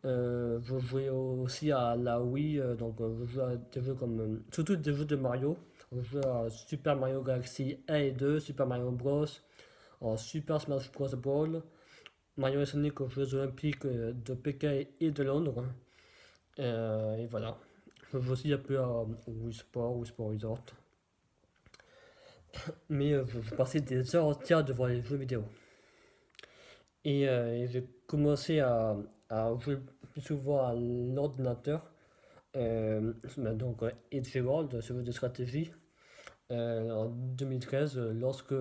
je jouais aussi à la Wii, donc je jouais à des jeux comme, surtout des jeux de Mario. Je jouais à Super Mario Galaxy 1 et 2, Super Mario Bros, en Super Smash Bros. Brawl, Mario et Sonic aux Jeux Olympiques de Pékin et de Londres. Et voilà. Je joue aussi un peu à Wii Sport, Wii Sport Resort. Mais je passais des heures entières devant les jeux vidéo. Et j'ai commencé à jouer plus souvent à l'ordinateur. Donc Edge World, ce jeu de stratégie. En 2013, lorsque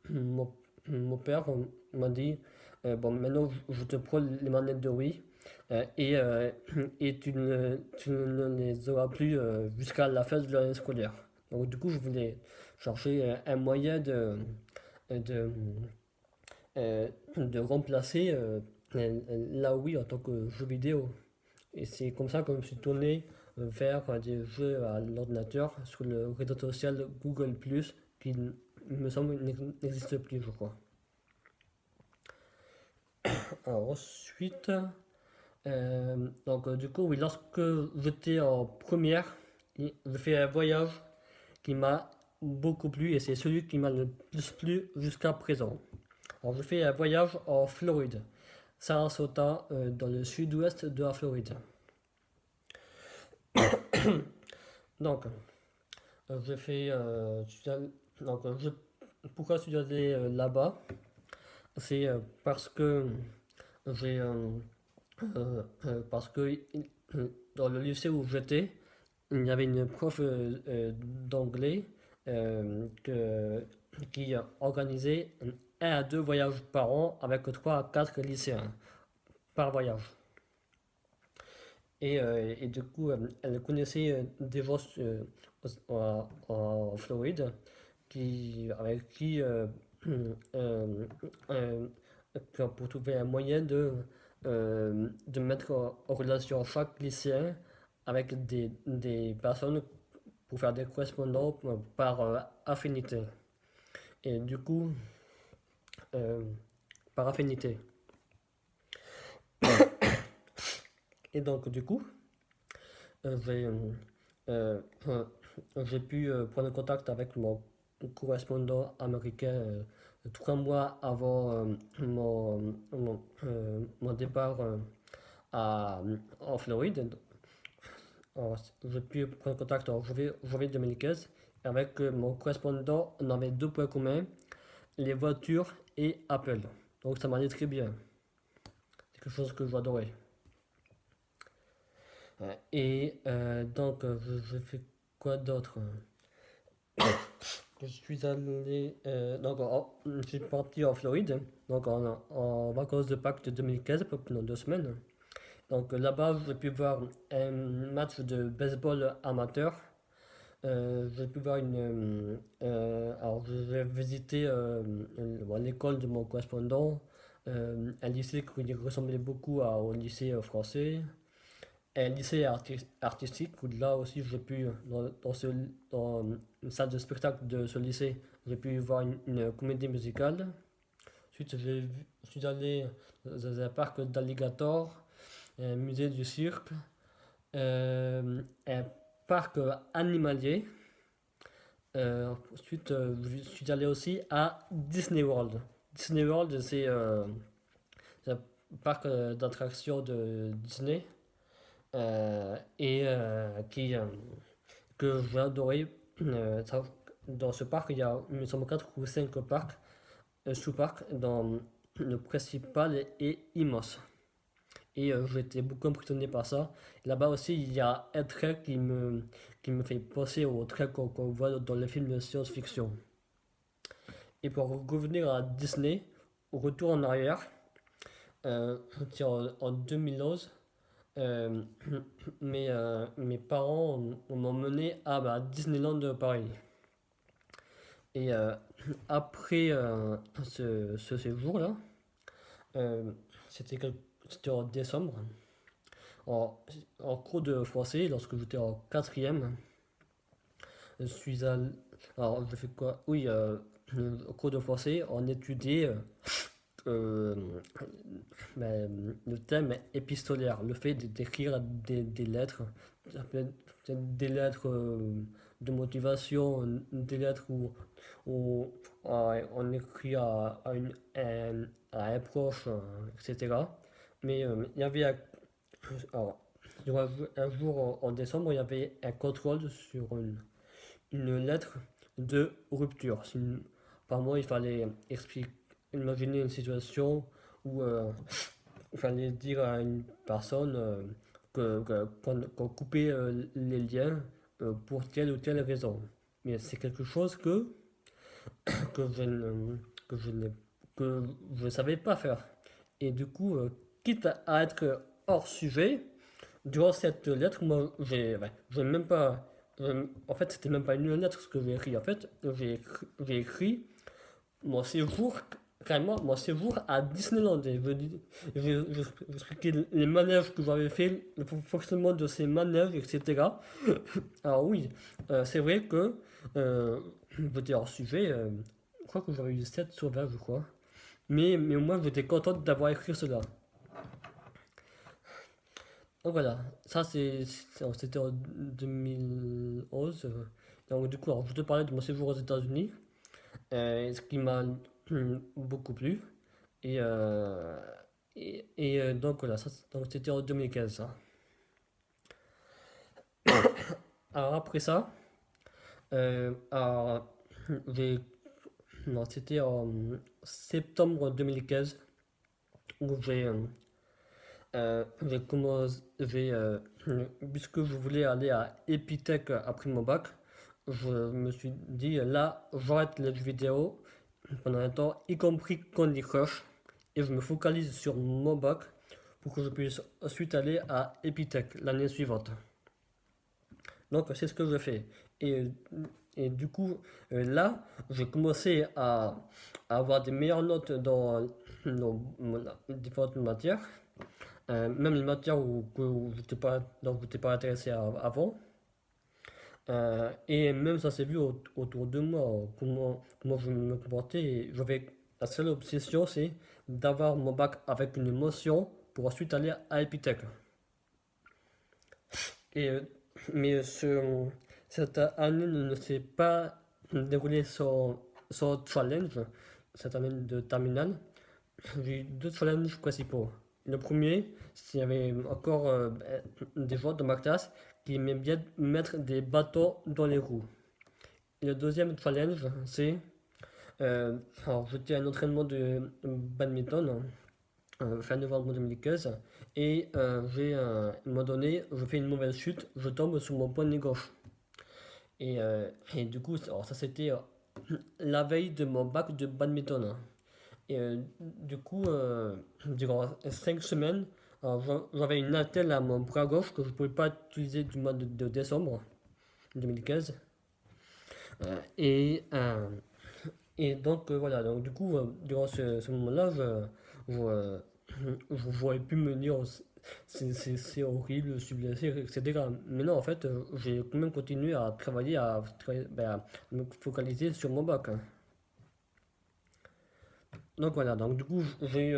mon père m'a dit bon, maintenant je te prends les manettes de Wii et tu ne les auras plus jusqu'à la fin de l'année scolaire. Donc, du coup, je voulais chercher un moyen de, de remplacer la Wii en tant que jeu vidéo. Et c'est comme ça que je me suis tourné vers des jeux à l'ordinateur sur le réseau social Google+, qui me semble n'existe plus, je crois. Alors ensuite, du coup, oui, lorsque j'étais en première, j'ai fait un voyage qui m'a beaucoup plu et c'est celui qui m'a le plus plu jusqu'à présent. Alors, j'ai fait un voyage en Floride, Sarasota, dans le sud-ouest de la Floride. Donc, j'ai fait. Donc, pourquoi je suis allé là-bas? C'est parce que j'ai. Parce que dans le lycée où j'étais, il y avait une prof d'anglais qui organisait un à deux voyages par an avec 3 à 4 lycéens par voyage. Et du coup, elle connaissait des gens en Floride avec qui, euh, pour trouver un moyen de mettre en relation chaque lycéen avec des personnes pour faire des correspondants par affinité. Et du coup, par affinité. Et donc, du coup, euh, j'ai euh, euh, j'ai pu prendre contact avec mon correspondant américain 3 mois avant mon départ en Floride. Alors, j'ai pu prendre contact en janvier 2015 avec mon correspondant. On avait 2 points communs, les voitures et Apple. Donc ça m'allait très bien. C'est quelque chose que j'adorais. Et donc, je fais quoi d'autre? Je suis allé. Je suis parti en Floride, donc en vacances de Pâques de 2015, pendant 2 semaines. Donc là-bas, j'ai pu voir un match de baseball amateur. J'ai pu voir alors, j'ai visité l'école de mon correspondant, un lycée qui ressemblait beaucoup au lycée français. Un lycée artistique où là aussi j'ai pu, dans une salle de spectacle de ce lycée, j'ai pu voir une comédie musicale. Ensuite, je suis allé dans un parc d'alligators, un musée du cirque, un parc animalier. Ensuite, je suis allé aussi à Disney World. Disney World, c'est un parc d'attractions de Disney que j'ai adoré. Dans ce parc, il y a, il me semble, 4 ou 5 sous-parcs, dont le principal est immense. Et j'étais beaucoup impressionné par ça. Là-bas aussi, il y a un trait qui me fait penser au trait qu'on voit dans les films de science-fiction. Et pour revenir à Disney, au retour en arrière, c'était en 2011, euh, mes parents m'ont mené à Disneyland de Paris. Et après ce séjour-là, euh, c'était c'était en décembre, en, en cours de français, lorsque j'étais en quatrième, je suis allé. Alors, je fais quoi? Oui, au cours de français, on étudiait euh, le thème épistolaire, le fait d'écrire des lettres, ça peut être des lettres de motivation, des lettres où on écrit à un proche, etc. Mais il y avait alors, un jour en décembre, il y avait un contrôle sur une lettre de rupture. Apparemment, il fallait imaginer une situation où il fallait dire à une personne qu'on coupait les liens pour telle ou telle raison. Mais c'est quelque chose que je ne, que je ne, que je savais pas faire. Et du coup, quitte à être hors sujet, durant cette lettre, moi, j'ai même pas. En fait, c'était même pas une lettre ce que j'ai écrit. En fait, j'ai écrit mon séjour, carrément, mon séjour à Disneyland. Et j'expliquais les manèges que j'avais fait, le fonctionnement de ces manèges, etc. Alors, oui, c'est vrai que j'étais hors sujet. Je crois que j'avais eu 7 sur 20, je crois. Mais au moins, j'étais contente d'avoir écrit cela. Donc voilà, ça c'était en 2011. Donc du coup, alors, je te parlais de mon séjour aux États-Unis, ce qui m'a beaucoup plu. Et, donc voilà, donc c'était en 2015. Ça. Alors après ça, alors, j'ai, non, c'était en septembre 2015 où puisque je voulais aller à Epitech après mon bac, je me suis dit là, j'arrête les jeux vidéo pendant un temps, y compris Candy Crush, et je me focalise sur mon bac pour que je puisse ensuite aller à Epitech l'année suivante. Donc c'est ce que je fais. Et, et du coup, là, j'ai commencé à avoir des meilleures notes dans différentes matières. Même les matières où dont je n'étais pas intéressé avant. Et même ça s'est vu autour de moi, comment je me comportais. Et la seule obsession, c'est d'avoir mon bac avec une mention pour ensuite aller à Epitech. Et, mais cette année ne s'est pas déroulée sans challenge, cette année de terminale. J'ai eu deux challenges principaux. Le premier, c'est qu'il y avait encore des gens de ma classe qui aimaient bien mettre des bâtons dans les roues. Et le deuxième challenge, c'est alors j'étais à un entraînement de badminton fin novembre 2015 et à un moment donné, je fais une mauvaise chute, je tombe sur mon poignet gauche. Et du coup, alors ça c'était la veille de mon bac de badminton. Et du coup, durant 5 semaines, j'avais une attelle à mon bras gauche que je ne pouvais pas utiliser du mois de décembre 2015. Euh, et, euh, et donc voilà, donc du coup, durant ce moment-là, je, je voyais plus me dire c'est horrible, je suis blessé, etc. Mais non, en fait, j'ai quand même continué à travailler, à me focaliser sur mon bac. Hein. Donc voilà, donc du coup, j'ai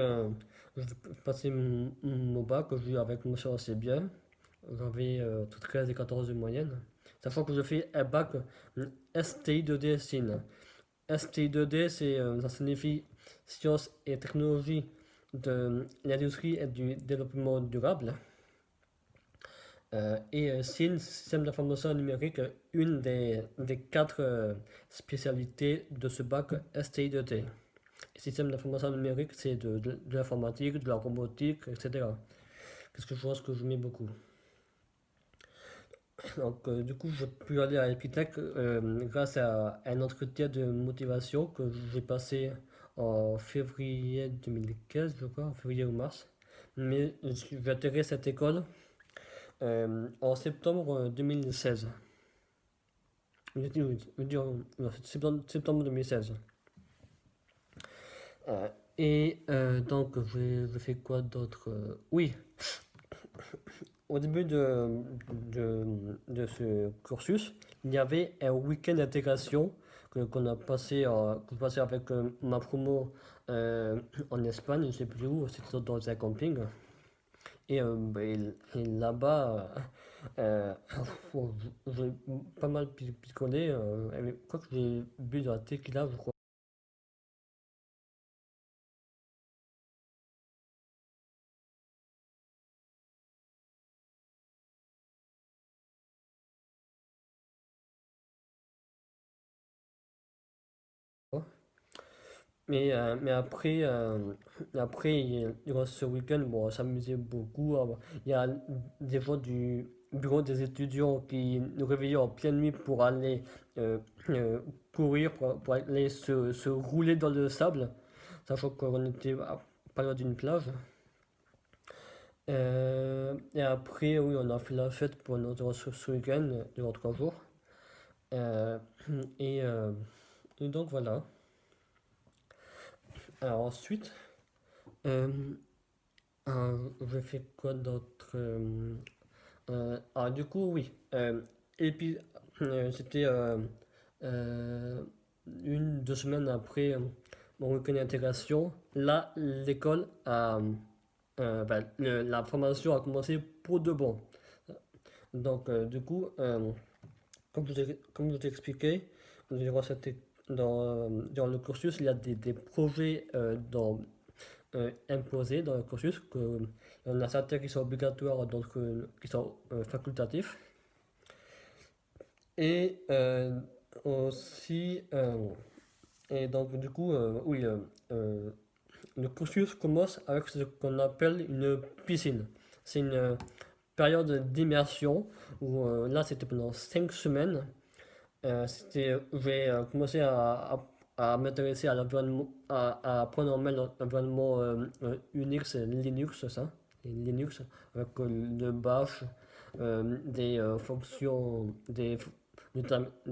passé mon bac, j'ai eu avec mention assez bien. J'avais entre 13 et 14 de moyenne. Sachant que je fais un bac STI2D SIN. STI2D, ça signifie Sciences et Technologies de l'industrie et du développement durable. SIN, Système d'information numérique, une des quatre spécialités de ce bac STI2D. Système d'information numérique, c'est de l'informatique, de la robotique, etc. quelque chose que j'aimais beaucoup. Donc, du coup, j'ai pu aller à Epitech grâce à un entretien de motivation que j'ai passé en février 2015, je crois, en février ou mars. Mais j'ai intégré cette école en septembre 2016. Non, septembre 2016. Donc, j'ai fait quoi d'autre? Oui, au début de ce cursus, il y avait un week-end d'intégration qu'on a passé, que je passais avec ma promo en Espagne, je ne sais plus où, c'était dans un camping. Et là-bas, bon, j'ai pas mal picolé. Je crois que j'ai bu de la tequila, je crois. Mais après, durant ce week-end, bon, on s'amusait beaucoup. Il y a des fois du bureau des étudiants qui nous réveillaient en pleine nuit pour aller euh, euh, courir, pour aller se rouler dans le sable, sachant qu'on était pas loin d'une plage. Et après, oui, on a fait la fête pour ce week-end, durant 3 jours. Euh, et, euh, et donc voilà. Alors ensuite, euh, j'ai fait quoi d'autre? Du coup, oui. Et puis, c'était euh, 2 semaines après mon week-end d'intégration. Là, l'école la formation a commencé pour de bon. Donc, du coup, comme je t'ai expliqué, durant, durant le cursus, il y a des projets imposés dans le cursus. Il y en a certains qui sont obligatoires, d'autres qui sont facultatifs. Et aussi, et donc du coup, oui, le cursus commence avec ce qu'on appelle une piscine. C'est une période d'immersion où là c'était pendant 5 semaines. J'ai commencé à m'intéresser à l'environnement, à apprendre en main l'environnement Unix et Linux, ça, et Linux, avec le bash, des fonctions, des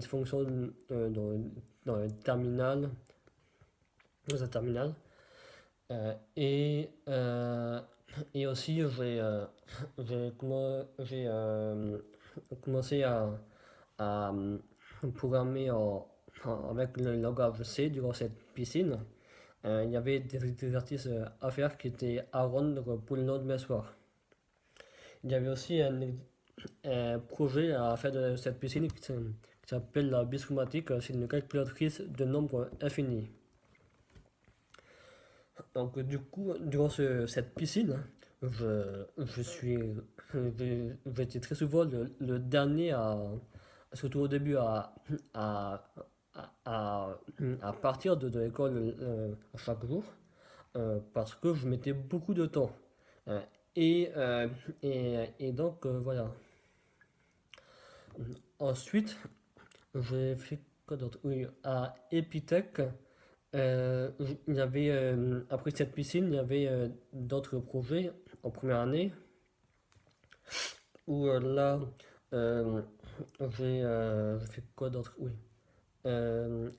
fonctions dans le terminal, dans un terminal. Euh, et, euh, et aussi, j'ai commencé à programmer avec le langage C durant cette piscine. Il y avait des exercices à faire qui étaient à rendre pour le lendemain soir. Il y avait aussi un projet à faire de cette piscine qui s'appelle la biscumatique. C'est une calculatrice de nombres infinis. Donc, du coup, durant cette piscine, je suis, j'étais très souvent le dernier surtout au début, à, à, à partir de l'école chaque jour, parce que je mettais beaucoup de temps. Euh, et donc, voilà. Ensuite, j'ai fait quoi d'autre? Oui, à Epitech, il y avait, après cette piscine, il y avait d'autres projets en première année où là, euh, j'ai fait quoi d'autre? Oui. Euh,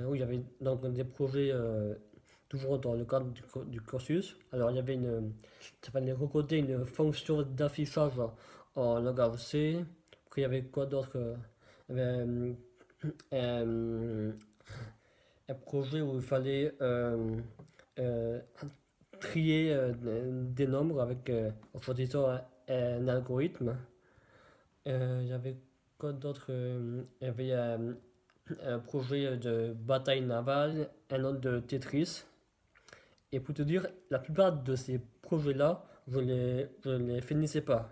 oui, il y avait donc des projets toujours dans le cadre du cursus. Alors, il y avait ça fallait recoder une fonction d'affichage en langage C. Après, il y avait quoi d'autre? Il y avait euh, un projet où il fallait euh, trier des nombres en choisissant un algorithme. Il y avait quoi d'autre? Il y avait un projet de bataille navale, un autre de Tetris. Et pour te dire, la plupart de ces projets-là, je les finissais pas.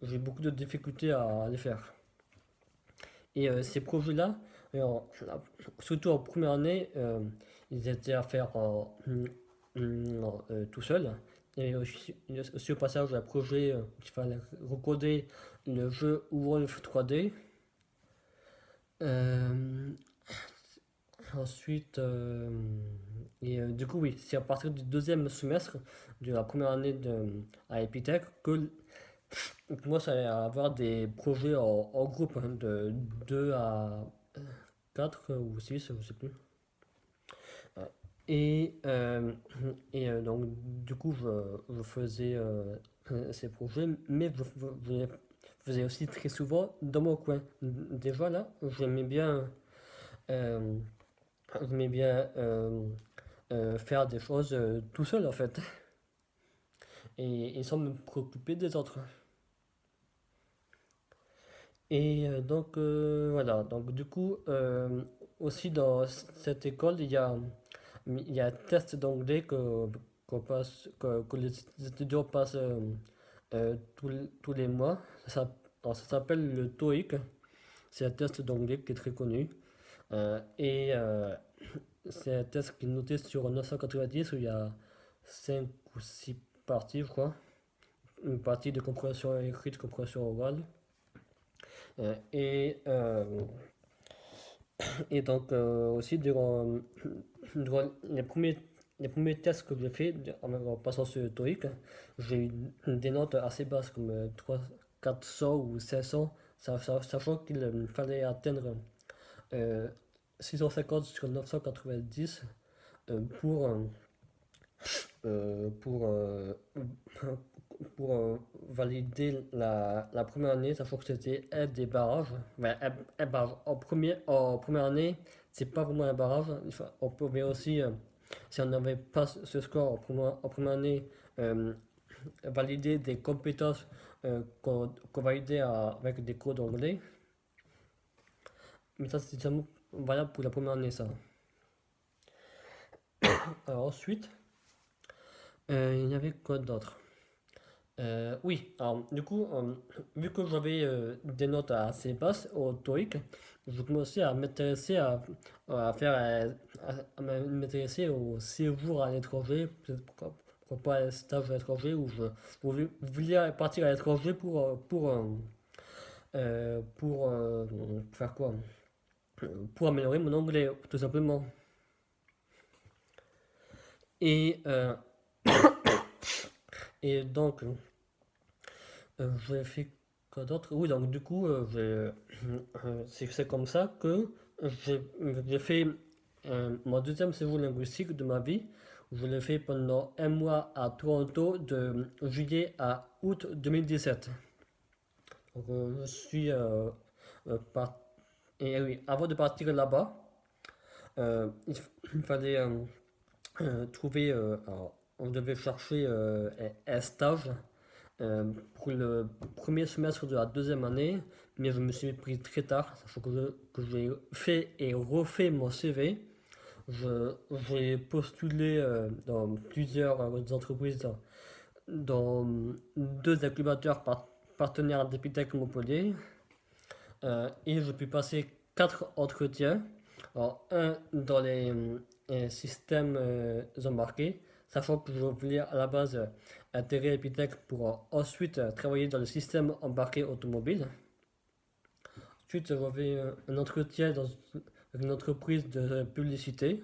J'ai beaucoup de difficultés à les faire. Et ces projets-là, surtout en première année, ils étaient à faire tout seul. aussi au passage un projet qu'il fallait recoder le jeu Wolf 3D. Euh, Ensuite, du coup, oui, c'est à partir du deuxième semestre de la première année à Epitech que moi, ça allait avoir des projets en groupe de 2 à 4 ou 6 je sais plus. Euh, Et, euh, donc, du coup, je faisais ces projets, mais je faisais aussi très souvent dans mon coin. Déjà là, euh, j'aimais bien faire des choses tout seul en fait, et sans me préoccuper des autres. Voilà, donc du coup, aussi dans cette école, il y a un test d'anglais que les étudiants passent tous les mois. Alors, ça s'appelle le TOEIC, c'est un test d'anglais qui est très connu. Euh, et euh, c'est un test qui est noté sur 990 où il y a 5 ou 6 parties, je crois. Une partie de compréhension écrite, compréhension orale. Euh, et, euh, et donc aussi durant les premiers tests que j'ai fait en passant sur le TOEIC, j'ai eu des notes assez basses comme 3, 400 ou 500, sachant qu'il me fallait atteindre euh, 650 sur 990 euh, pour, euh, pour, euh, pour valider la première année, sachant que c'était un des barrages. Ouais, un barrage. En première année, c'est pas vraiment un barrage. On pouvait aussi, si on n'avait pas ce score en première année, euh, valider des compétences qu'on validait avec des cours d'anglais. Mais ça, c'est seulement valable pour la première année, ça. Alors, ensuite, il y avait quoi d'autre? Oui, alors du coup, vu que j'avais des notes assez basses au TOEIC, je commençais à m'intéresser à faire à m'intéresser au séjour à l'étranger, peut-être pourquoi pas un stage à l'étranger où je voulais partir à l'étranger pour faire quoi? Pour améliorer mon anglais, tout simplement. Et, euh, et donc, j'ai fait quoi d'autre? Oui, donc du coup, c'est comme ça que j'ai fait mon deuxième séjour linguistique de ma vie. Je l'ai fait pendant un mois à Toronto de juillet à août 2017. Donc, je suis par- Et oui, avant de partir là-bas, il fallait trouver. Alors, on devait chercher un stage pour le premier semestre de la deuxième année, mais je me suis pris très tard, sachant que j'ai fait et refait mon CV. J'ai postulé dans plusieurs entreprises, dans deux incubateurs partenaires d'Epitech Montpellier, et j'ai pu passer quatre entretiens. Alors, un dans les systèmes embarqués, sachant que je voulais à la base intégrer Epitech pour ensuite travailler dans le système embarqué automobile. Ensuite, j'avais un entretien dans une entreprise de publicité.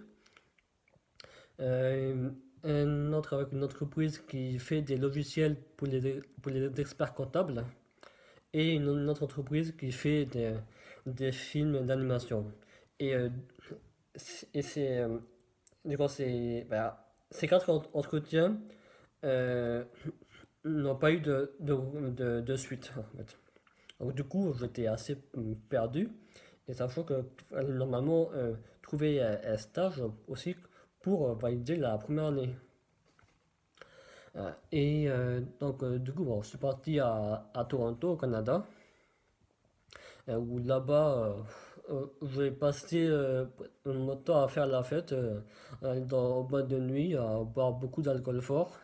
Euh, un autre avec une entreprise qui fait des logiciels pour les experts comptables. Et une autre entreprise qui fait des films d'animation. Et, euh, et c'est, du coup, ces quatre entretiens euh, n'ont pas eu de suite, en fait. Donc, du coup, j'étais assez perdu. Et sachant que normalement, trouver un stage aussi pour valider la première année. Du coup, bon, je suis parti à Toronto, au Canada, où là-bas, j'ai passé mon temps à faire la fête, au boîte de nuit, à boire beaucoup d'alcool fort,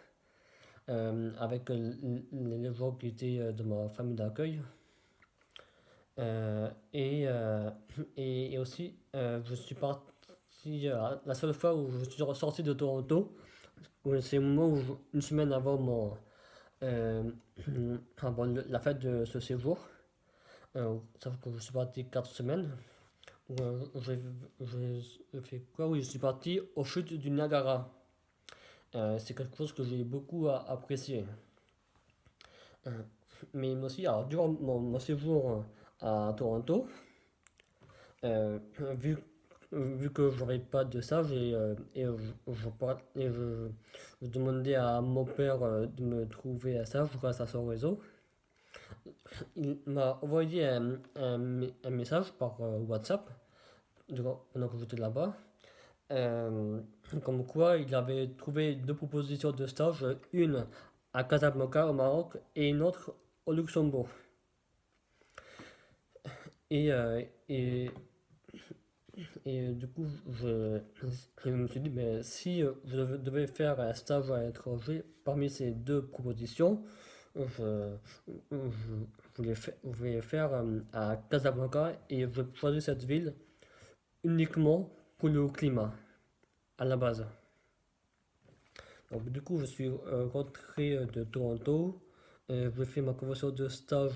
avec les gens qui étaient de ma famille d'accueil. Euh, et, euh, et aussi, je suis parti, la seule fois où je suis ressorti de Toronto, Oui, c'est au moment où, une semaine avant euh, avant la fête de ce séjour, ça fait que je suis parti 4 semaines. J'ai fait quoi? Oui, je suis parti aux chutes du Niagara. C'est quelque chose que j'ai beaucoup apprécié. Euh, mais aussi, alors, durant mon séjour à Toronto, euh, vu, vu que je n'avais pas de stage je demandais à mon père de me trouver un stage grâce à son réseau, il m'a envoyé un message par WhatsApp pendant que j'étais là-bas. Euh, Comme quoi il avait trouvé deux propositions de stage, une à Casablanca au Maroc et une autre au Luxembourg. Et, euh, et, du coup, je me suis dit, mais si je devais faire un stage à l'étranger parmi ces deux propositions, je, je voulais faire à Casablanca et je choisis cette ville uniquement pour le climat à la base. Donc, du coup, je suis rentré de Toronto. J'ai fait ma convention de stage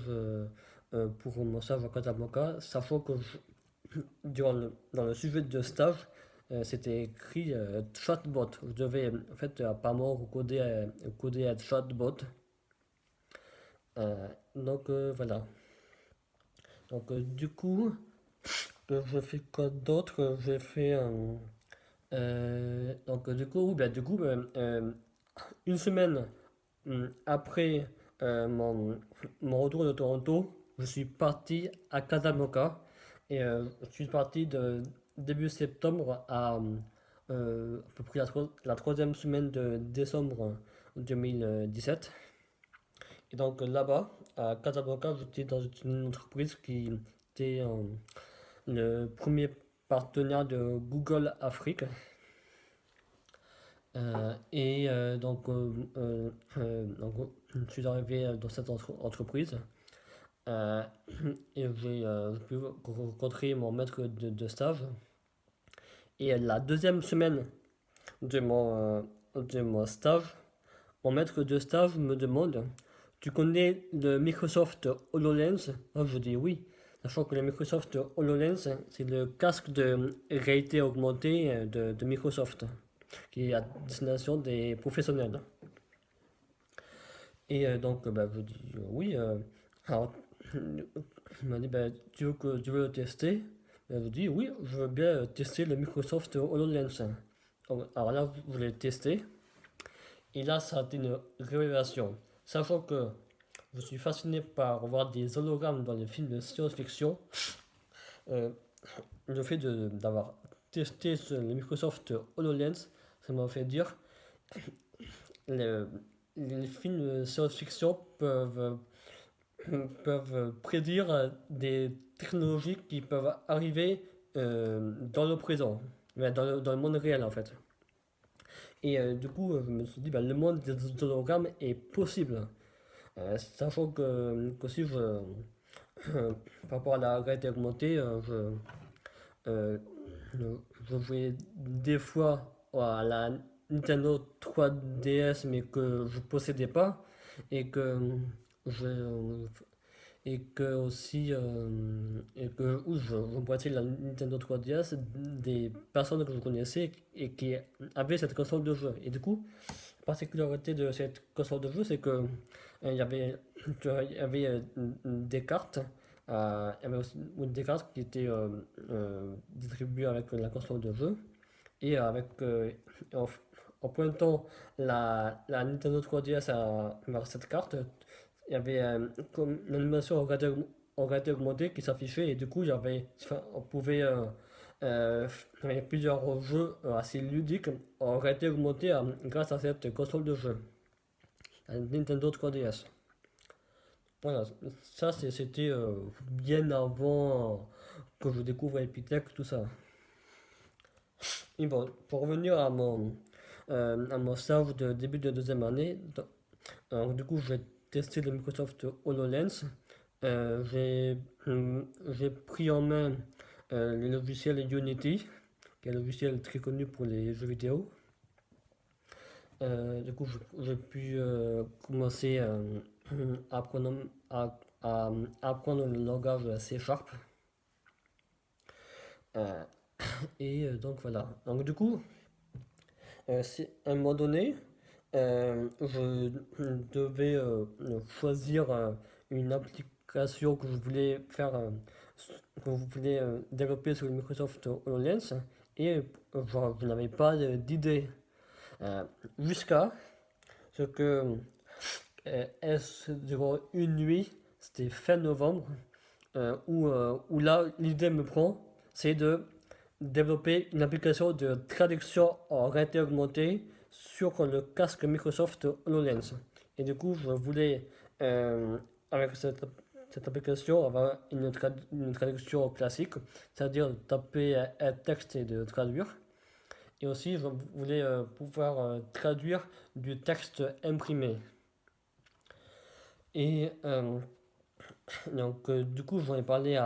pour mon stage à Casablanca, sachant que dans le sujet de stage, c'était écrit chatbot. Je devais en fait apparemment coder un chatbot. Voilà. Donc, du coup, je fais quoi d'autre? J'ai fait. Du coup, une semaine après mon retour de Toronto, je suis parti à Casablanca et je suis parti de début septembre à peu près la troisième semaine de décembre 2017. Et donc là-bas, à Casablanca, j'étais dans une entreprise qui était le premier partenaire de Google Afrique. Je suis arrivé dans cette entreprise euh, et j'ai pu rencontrer mon maître de stage. Et la deuxième semaine de mon stage, mon maître de stage me demande: Tu connais le Microsoft HoloLens? Moi, je dis oui, sachant que le Microsoft HoloLens, c'est le casque de réalité augmentée de Microsoft, qui est à destination des professionnels. Et je dis oui. Alors, il m'a dit, tu veux le tester? Je dis oui, je veux bien tester le Microsoft HoloLens. Alors là, je l'ai testé. Et là, ça a été une révélation. Sachant que je suis fasciné par voir des hologrammes dans les films de science-fiction, euh, le fait d'avoir testé le Microsoft HoloLens, ça m'a fait dire le, les films de science-fiction peuvent prédire des technologies qui peuvent arriver dans le présent, dans le monde réel en fait. Et du coup, je me suis dit, le monde des hologrammes est possible. Sachant que si par rapport à la réalité augmentée, euh, je jouais des fois à la Nintendo 3DS mais que je possédais pas et que je et que aussi et que où je boitais la Nintendo 3DS des personnes que je connaissais et qui avaient cette console de jeu. Et du coup, la particularité de cette console de jeu, c'est que il y avait, il y avait des cartes, il y avait aussi des cartes qui étaient distribuées avec la console de jeu et en, en pointant la Nintendo 3DS vers cette carte, il y avait comme une animation en réalité augmentée qui s'affichait et du coup on pouvait il y avait plusieurs jeux assez ludiques en réalité augmentée grâce à cette console de jeu, la Nintendo 3DS. Voilà, ça c'était bien avant que je découvre Epitech, tout ça. Et bon, pour revenir à mon stage de début de deuxième année, du coup j'ai testé le Microsoft HoloLens. J'ai pris en main le logiciel Unity, qui est un logiciel très connu pour les jeux vidéo. Du coup, j'ai pu commencer à à apprendre le langage C Sharp. Euh, donc voilà. Donc du coup, à un moment donné, je devais choisir une application que je voulais faire, que je voulais développer sur le Microsoft HoloLens et je n'avais pas d'idée. Euh, Jusqu'à ce que est-ce durant une nuit, c'était fin novembre, où là l'idée me prend, c'est de développer une application de traduction en réalité augmentée sur le casque Microsoft HoloLens. Et du coup, je voulais, euh, avec cette application, avoir une traduction classique, c'est-à-dire taper un texte et de traduire. Et aussi, je voulais pouvoir traduire du texte imprimé. Et donc, du coup, j'en ai parlé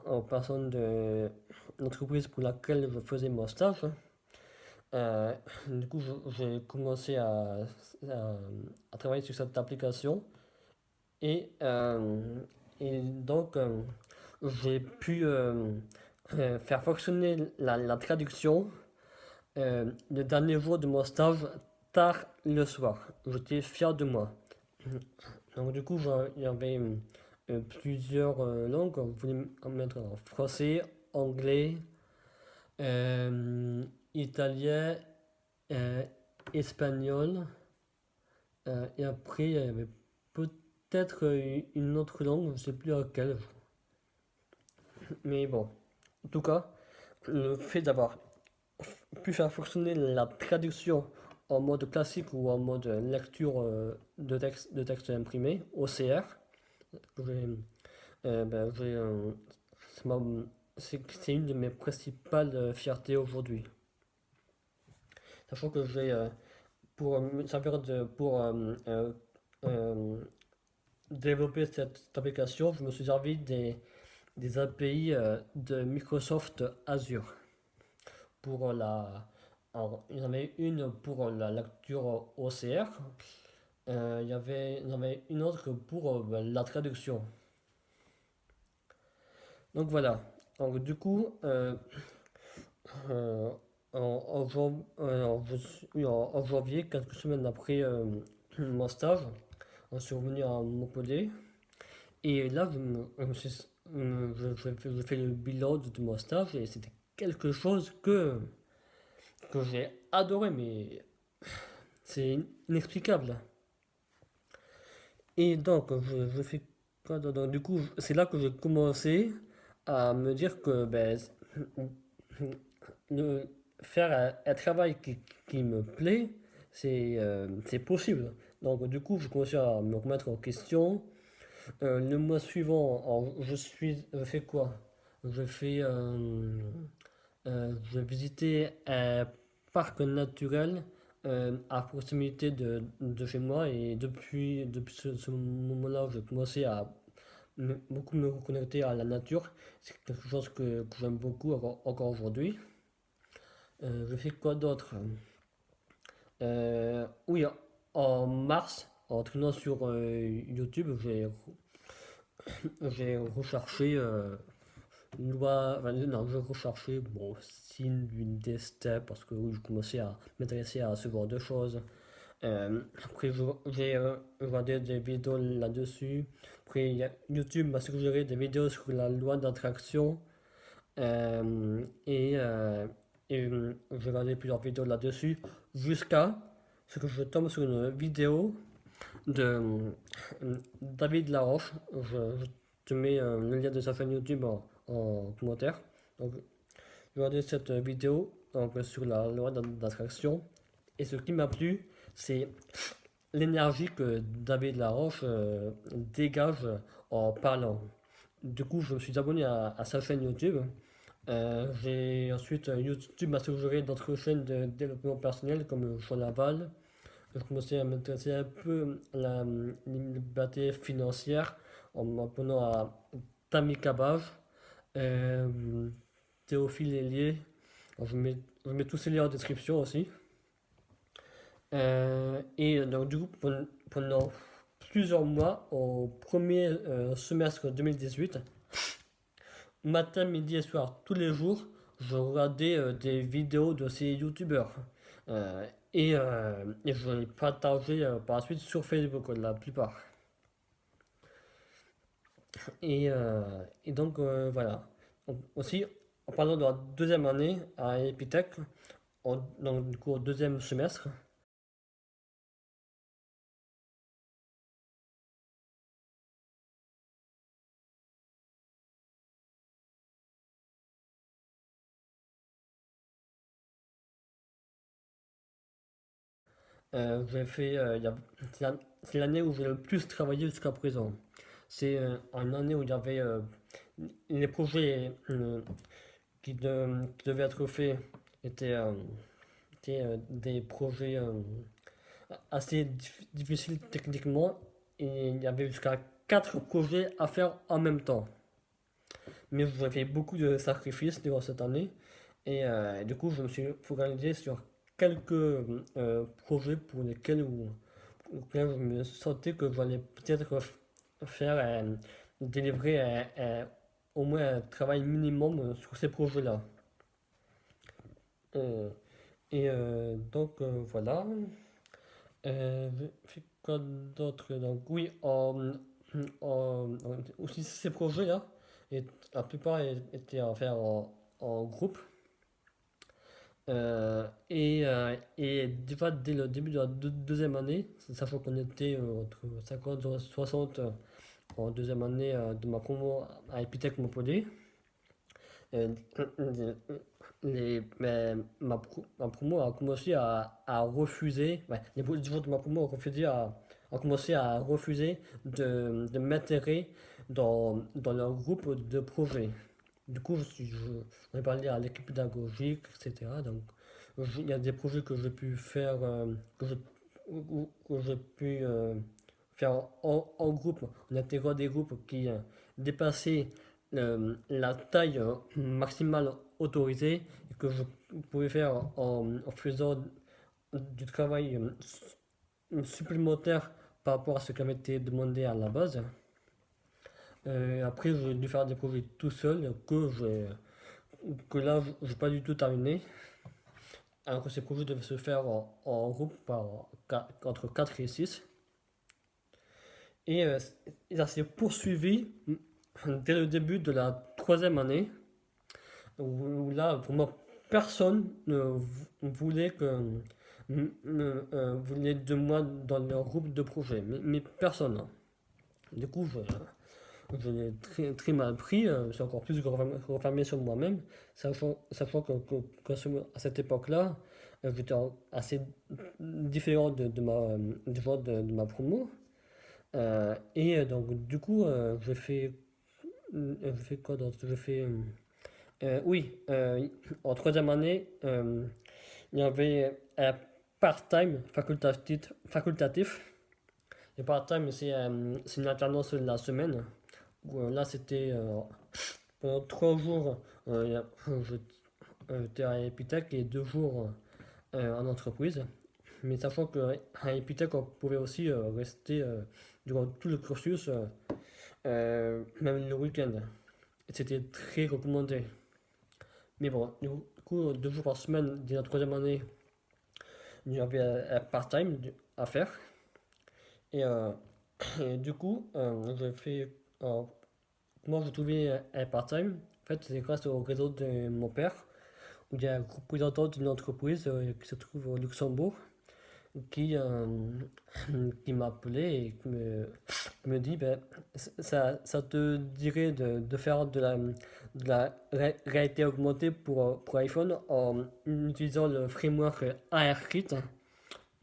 aux personnes de l'entreprise pour laquelle je faisais mon stage. Euh, du coup, j'ai commencé à travailler sur cette application et, donc j'ai pu faire fonctionner la traduction le dernier jour de mon stage tard le soir. J'étais fier de moi. Donc du coup, il y avait plusieurs langues. On voulait en mettre en français, anglais, euh, italien, euh, espagnol. Et après, il y avait peut-être une autre langue, je ne sais plus laquelle. Mais bon, en tout cas, le fait d'avoir pu faire fonctionner la traduction en mode classique ou en mode lecture de texte imprimé, OCR, j'ai, ben, c'est ma- c'est une de mes principales fiertés aujourd'hui. Sachant que pour me servir euh, développer cette application, je me suis servi des API de Microsoft Azure. Pour il y en avait une pour la lecture OCR, il y en avait une autre pour la traduction. Donc voilà. Donc du coup, euh, en janvier, quelques semaines après mon stage, on suis revenu à Montpellier. Et là, je fais le bilan de mon stage et c'était quelque chose que j'ai adoré, mais c'est inexplicable. Et donc, je fais quoi dedans. Du coup, c'est là que j'ai commencé à me dire que ben, le, faire un travail qui me plaît, c'est possible. Donc, du coup, je commençais à me remettre en question. Le mois suivant, je fais quoi? Je fais, je visitais un parc naturel à proximité de chez moi et depuis ce moment-là, j'ai commencé à beaucoup me reconnecter à la nature. C'est quelque chose que j'aime beaucoup encore aujourd'hui. Je fais quoi d'autre? Oui, en mars, en traînant sur YouTube, j'ai recherché non, je recherchais bon, signe d'une destin parce que oui, je commençais à m'intéresser à ce genre de choses. Après, j'ai regardé des vidéos là-dessus. Après, YouTube m'a suggéré des vidéos sur la loi d'attraction. Et, j'ai regardé plusieurs vidéos là-dessus jusqu'à ce que je tombe sur une vidéo de David Laroche. Je te mets le lien de sa chaîne YouTube en commentaire. Donc, j'ai regardé cette vidéo donc, sur la loi d'attraction. Et ce qui m'a plu, c'est l'énergie que David Laroche dégage en parlant. Du coup, je me suis abonné à sa chaîne YouTube. J'ai ensuite YouTube m'a suggéré d'autres chaînes de développement personnel comme Jean Laval. Je commençais à m'intéresser un peu à la liberté financière en m'abonnant à Tammy Cabage, euh, Théophile Hélier. Je mets tous ces liens en description aussi. Et donc, du coup, pendant plusieurs mois, au premier semestre 2018, matin, midi et soir, tous les jours, je regardais des vidéos de ces youtubeurs. Et je les partageais par la suite sur Facebook, la plupart. Et donc, voilà. Donc, aussi, en parlant de la deuxième année à Epitech, donc, du coup, au deuxième semestre, j'ai fait, c'est l'année où j'ai le plus travaillé jusqu'à présent. C'est une année où il y avait les projets qui devaient être faits étaient, des projets assez difficiles techniquement et il y avait jusqu'à 4 projets à faire en même temps. Mais j'ai fait beaucoup de sacrifices durant cette année et du coup je me suis focalisé sur quelques projets pour lesquels je me sentais que j'allais peut-être faire délivrer au moins un travail minimum sur ces projets-là. Euh, voilà. J'ai fait quoi d'autre? Donc oui, aussi ces projets-là, et la plupart étaient à faire en groupe. Et déjà dès le début de la deuxième année, sachant qu'on était entre 50 et 60 en deuxième année de ma promo à Epitech Montpellier, euh, ma promo a commencé à refuser, ouais, les gens de ma promo ont commencé à refuser de m'intégrer dans leur groupe de projet. Du coup, j'en ai parlé à l'équipe pédagogique, etc. Donc, il y a des projets que j'ai pu faire, que j'ai pu faire en groupe, en intégrant des groupes qui dépassaient la taille maximale autorisée et que je pouvais faire en faisant du travail supplémentaire par rapport à ce qui avait été demandé à la base. Après, j'ai dû faire des projets tout seul que là, je n'ai pas du tout terminé. Alors que ces projets devaient se faire en groupe entre 4 et 6. Et ça s'est poursuivi dès le début de la troisième année, où là, vraiment, personne ne voulait voulait de moi dans leur groupe de projet. Mais personne, hein. Du coup, je l'ai très mal pris, c'est encore plus refermé sur moi-même, sachant à cette époque-là, j'étais assez différent des gens de ma promo. Donc, du coup, j'ai fait quoi d'autre? Oui, en troisième année, il y avait un part-time facultatif. Et part-time, c'est une alternance de la semaine. Là, c'était pendant 3 jours, j'étais à Epitech et 2 jours en entreprise. Mais sachant qu'à Epitech, on pouvait aussi rester durant tout le cursus, même le week-end. Et c'était très recommandé. Mais bon, du coup, 2 jours par semaine, dès la troisième année, il y avait un part-time à faire. Et, euh, et du coup, j'ai fait. Moi, j'ai trouvé un part-time. En fait, c'est grâce au réseau de mon père, où il y a un représentant d'une entreprise qui se trouve au Luxembourg, qui, euh, qui m'a appelé et qui me dit ben, ça te dirait de faire de la réalité augmentée pour iPhone en utilisant le framework ARKit.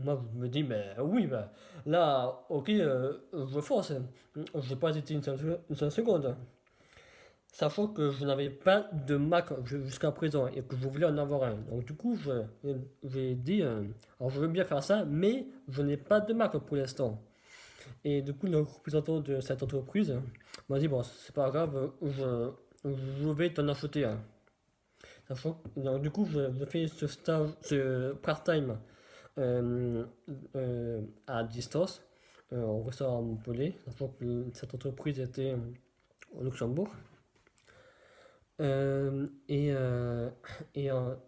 Moi, je me dis, mais oui, ben, là, ok, je force. Je n'ai pas hésité une seule seconde. Sachant que je n'avais pas de Mac jusqu'à présent et que je voulais en avoir un. Donc, du coup, j'ai dit, alors je veux bien faire ça, mais je n'ai pas de Mac pour l'instant. Et du coup, le représentant de cette entreprise m'a dit, bon, c'est pas grave, je vais t'en acheter un. Donc, du coup, je fais ce stage, ce part-time à distance au restaurant à Montpellier, sachant que cette entreprise était au Luxembourg.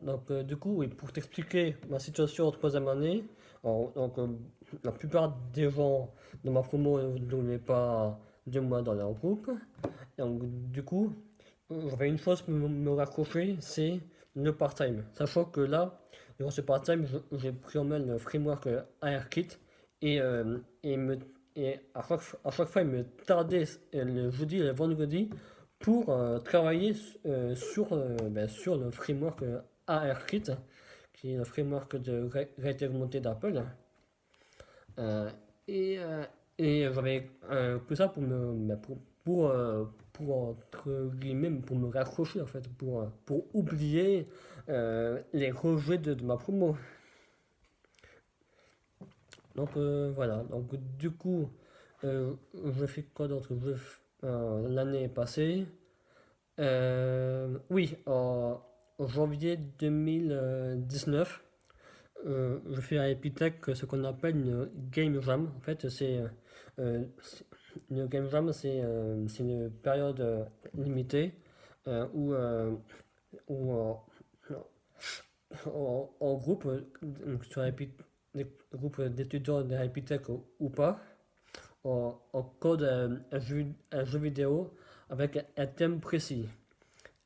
Donc, du coup, oui, pour t'expliquer ma situation en troisième année, la plupart des gens de ma promo ne voulaient pas de moi dans leur groupe. Et donc, du coup, j'avais une chose pour me raccrocher, c'est le part-time. Sachant que là, durant ce part-time, j'ai pris en main le framework ARKit et, et à chaque fois, il me tardait le jeudi et le vendredi pour travailler sur le framework ARKit, qui est le framework de réalité augmentée d'Apple. Euh, et j'avais que ça pour entre guillemets, pour me raccrocher en fait, pour oublier les rejets de ma promo. Donc voilà, donc du coup, je fais quoi d'autre? L'année est passée. Oui, en janvier 2019, je fais à Epitech ce qu'on appelle une Game Jam. En fait, une Game Jam, c'est une période limitée où, en groupe, donc sur des groupes d'étudiants de Epitech ou pas, on code un jeu vidéo avec un thème précis.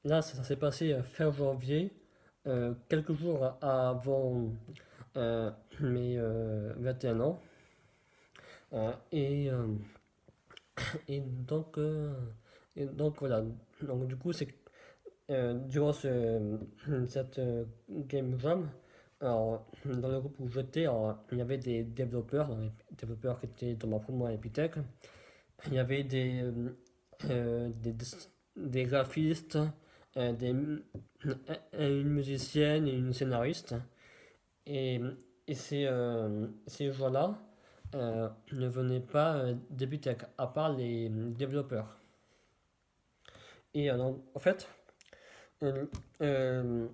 Là, ça s'est passé fin janvier, quelques jours avant mes 21 ans. Euh, et, euh, et, donc, voilà. Donc du coup, c'est durant cette Game Jam, alors, dans le groupe où j'étais, il y avait des développeurs, développeurs qui étaient dans ma promo à Epitech. Il y avait des graphistes, une musicienne et une scénariste. Et, et ces gens-là ne venaient pas d'Epitech, à part les développeurs. Et donc, en fait, euh, euh,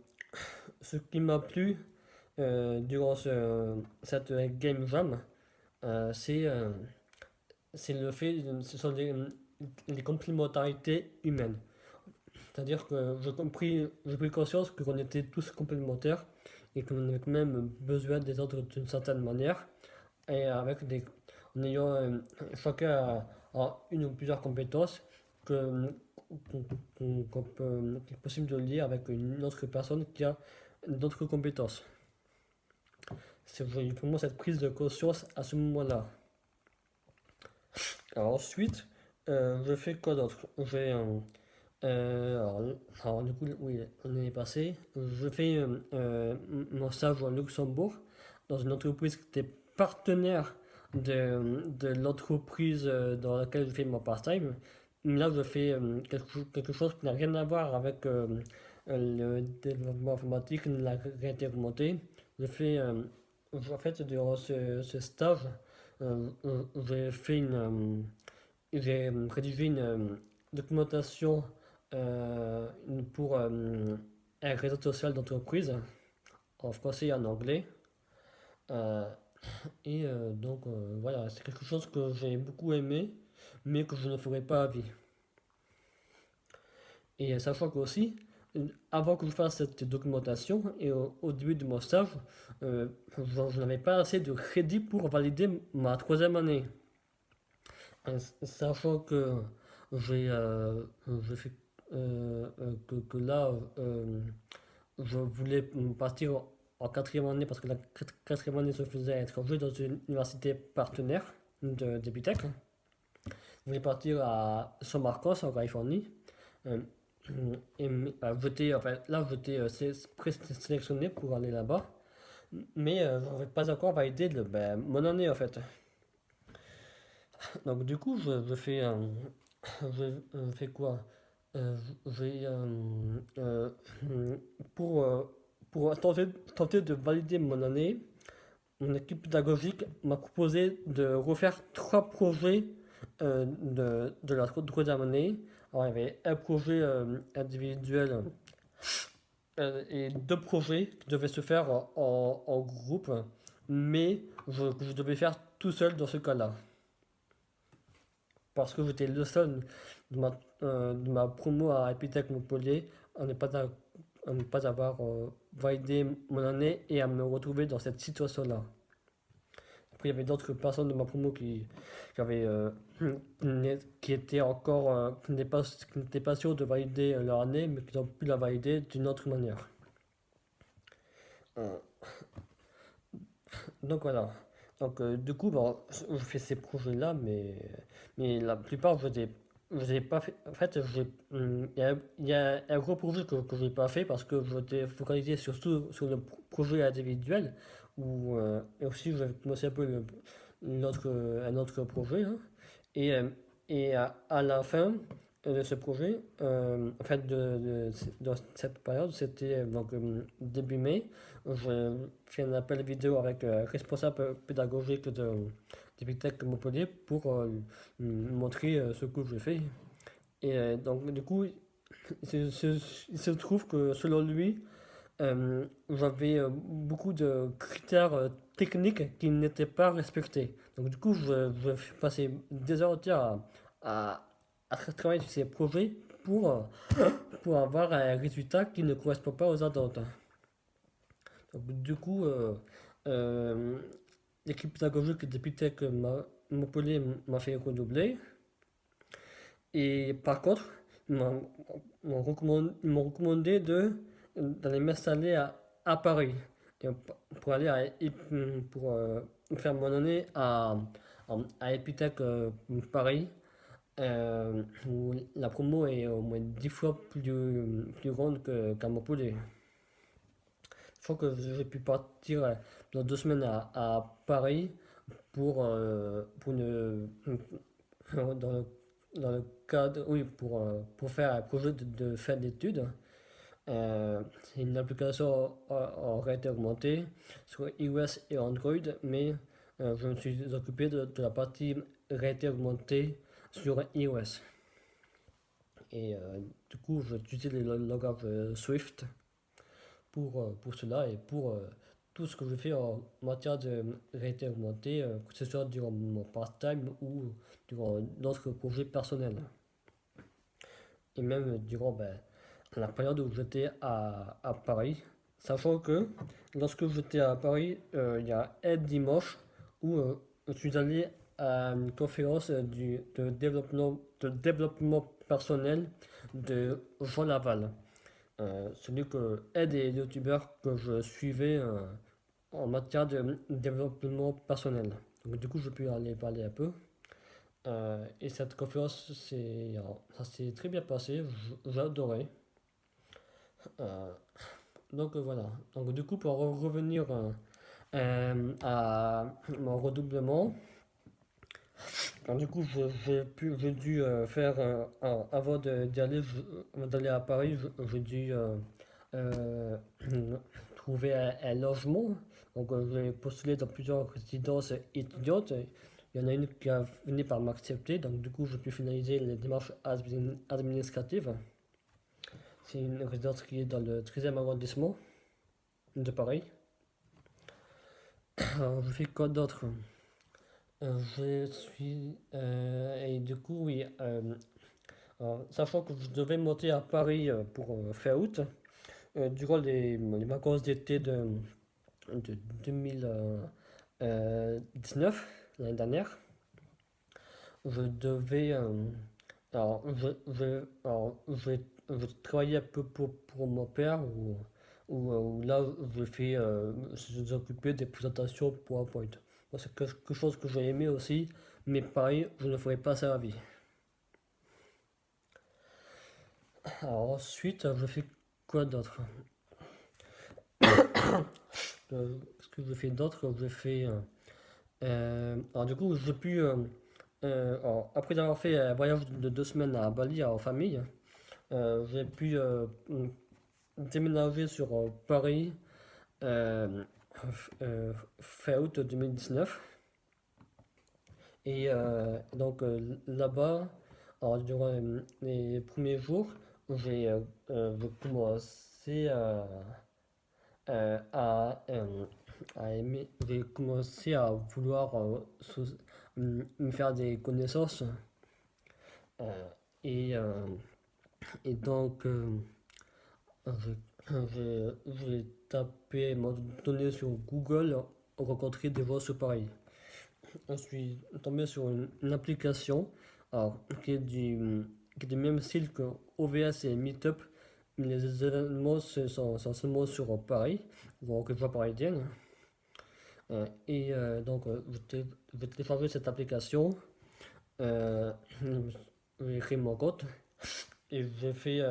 ce qui m'a plu durant cette Game Jam, euh, c'est euh, c'est le fait, ce sont les complémentarités humaines. C'est-à-dire que j'ai pris conscience qu'on était tous complémentaires et qu'on avait quand même besoin des autres d'une certaine manière et en ayant chacun a une ou plusieurs compétences que, qu'il est possible de lier avec une autre personne qui a d'autres compétences. C'est vraiment cette prise de conscience à ce moment-là. Alors ensuite, je fais quoi d'autre? Du coup, oui, on est passé. Je fais mon stage au Luxembourg dans une entreprise qui était partenaire de l'entreprise dans laquelle je fais mon part-time. Là, je fais quelque chose qui n'a rien à voir avec le développement informatique, la réalité augmentée. En fait, durant ce stage, j'ai fait j'ai rédigé une documentation pour un réseau social d'entreprise en français et en anglais. Euh, voilà, c'est quelque chose que j'ai beaucoup aimé, mais que je ne ferai pas à vie. Et sachant qu'aussi, avant que je fasse cette documentation et au début de mon stage, je n'avais pas assez de crédit pour valider ma troisième année. Sachant que j'ai fait que là, je voulais partir en quatrième année parce que la quatrième année se faisait à l'étranger dans une université partenaire d'Epitech. Je voulais partir à San Marcos en Californie. Euh, j'étais présélectionné pour aller là-bas, mais je n'avais pas encore validé mon année en fait. Donc du coup, je fais quoi? J'ai pour tenter de valider mon année, mon équipe pédagogique m'a proposé de refaire trois projets de la troisième année. Alors, il y avait un projet individuel et deux projets qui devaient se faire en groupe. mais je devais faire tout seul dans ce cas-là. Parce que j'étais le seul de ma promo à Epitech Montpellier à ne pas avoir validé mon année et à me retrouver dans cette situation-là. Après, il y avait d'autres personnes de ma promo qui avaient, qui étaient encore, qui n'étaient pas sûrs de valider leur année, mais qui ont pu la valider d'une autre manière. Euh, donc voilà. Donc du coup, bon, je fais ces projets-là, mais la plupart, je les ai pas fait. En fait, il y a un gros projet que je n'ai pas fait parce que je m'étais focalisé surtout sur le projet individuel, et aussi je vais commencer un peu un autre projet, hein. Et, à la fin de ce projet, en fait, de cette période, c'était donc début mai, je fais un appel vidéo avec responsable pédagogique de Epitech Montpellier pour montrer ce que je fais. Et donc, du coup, il se trouve que selon lui, j'avais beaucoup de critères techniques qui n'étaient pas respectés. Donc du coup, je passais des heures entières à travailler sur ces projets pour avoir un résultat qui ne correspond pas aux attentes. Donc, du coup, euh, l'équipe pédagogique d'Epitech Montpellier m'a fait redoubler. Et par contre, ils m'ont recommandé d'aller m'installer à Paris. Et pour aller pour faire mon année à Epitech Paris, où la promo est au moins 10 fois plus grande qu'à Montpellier. Je crois que j'ai pu partir dans 2 semaines à Paris pour dans le, dans le cadre, oui, pour faire un projet de fin d'études. C'est une application en réalité augmentée sur iOS et Android, mais je me suis occupé de la partie réalité augmentée sur iOS. Et du coup, j'utilise le langage Swift pour cela et pour tout ce que je fais en matière de réalité augmentée, que ce soit durant mon part-time ou durant d'autres projets personnels. Et même durant la période où j'étais à Paris, sachant que lorsque j'étais à Paris, il y a un dimanche où je suis allé à une conférence de développement personnel de Jean Laval. Celui que un des youtubeurs que je suivais en matière de développement personnel. Donc du coup, je peux aller parler un peu. Et cette conférence, ça s'est très bien passé, j'ai adoré. Euh, donc voilà. Donc du coup, pour revenir à mon redoublement, donc, du coup, j'ai dû faire, avant avant d'aller à Paris, j'ai dû euh, trouver un logement. Donc j'ai postulé dans plusieurs résidences étudiantes. Il y en a une qui a fini par m'accepter, donc du coup j'ai pu finaliser les démarches administratives. C'est une résidence qui est dans le 13e arrondissement de Paris. Alors, je fais quoi d'autre? Je suis. Et du coup, oui. Sachant que je devais monter à Paris pour fin août, durant les vacances d'été de 2019, l'année dernière, je devais. Je travaillais un peu pour mon père, où là, je m'occupais des présentations PowerPoint. Moi, c'est quelque chose que j'ai aimé aussi, mais pareil, je ne ferai pas ça à la vie. Alors ensuite, je fais quoi d'autre? Ce que je fais d'autre, je fais. Alors du coup, j'ai pu. Alors, après avoir fait un voyage de 2 semaines à Bali en famille, j'ai pu déménager sur Paris fin août 2019. Et donc là-bas, alors, durant les premiers jours, j'ai commencé à j'ai commencé à vouloir me faire des connaissances. euh, et, euh, et donc, j'ai tapé, m'a donné sur Google, rencontrer des voix pareilles. Je suis tombé sur une application alors, qui est du même style que OVS et Meetup, mais les événements sont seulement sur Paris, donc je vois parisienne. Donc, je télécharger cette application, euh, j'ai créé mon compte et j'ai fait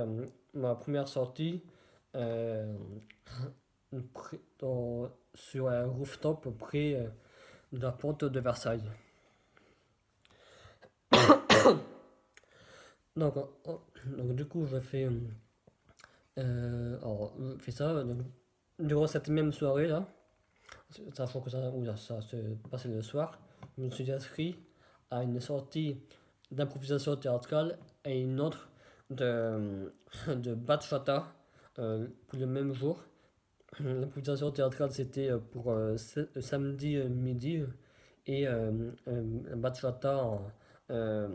ma première sortie euh, sur un rooftop près de la porte de Versailles. Donc, donc du coup, je fais ça donc, durant cette même soirée là, sachant que ça se passait le soir, je me suis inscrit à une sortie d'improvisation théâtrale et une autre de bachata pour le même jour. L'improvisation théâtrale c'était pour samedi midi et bachata euh,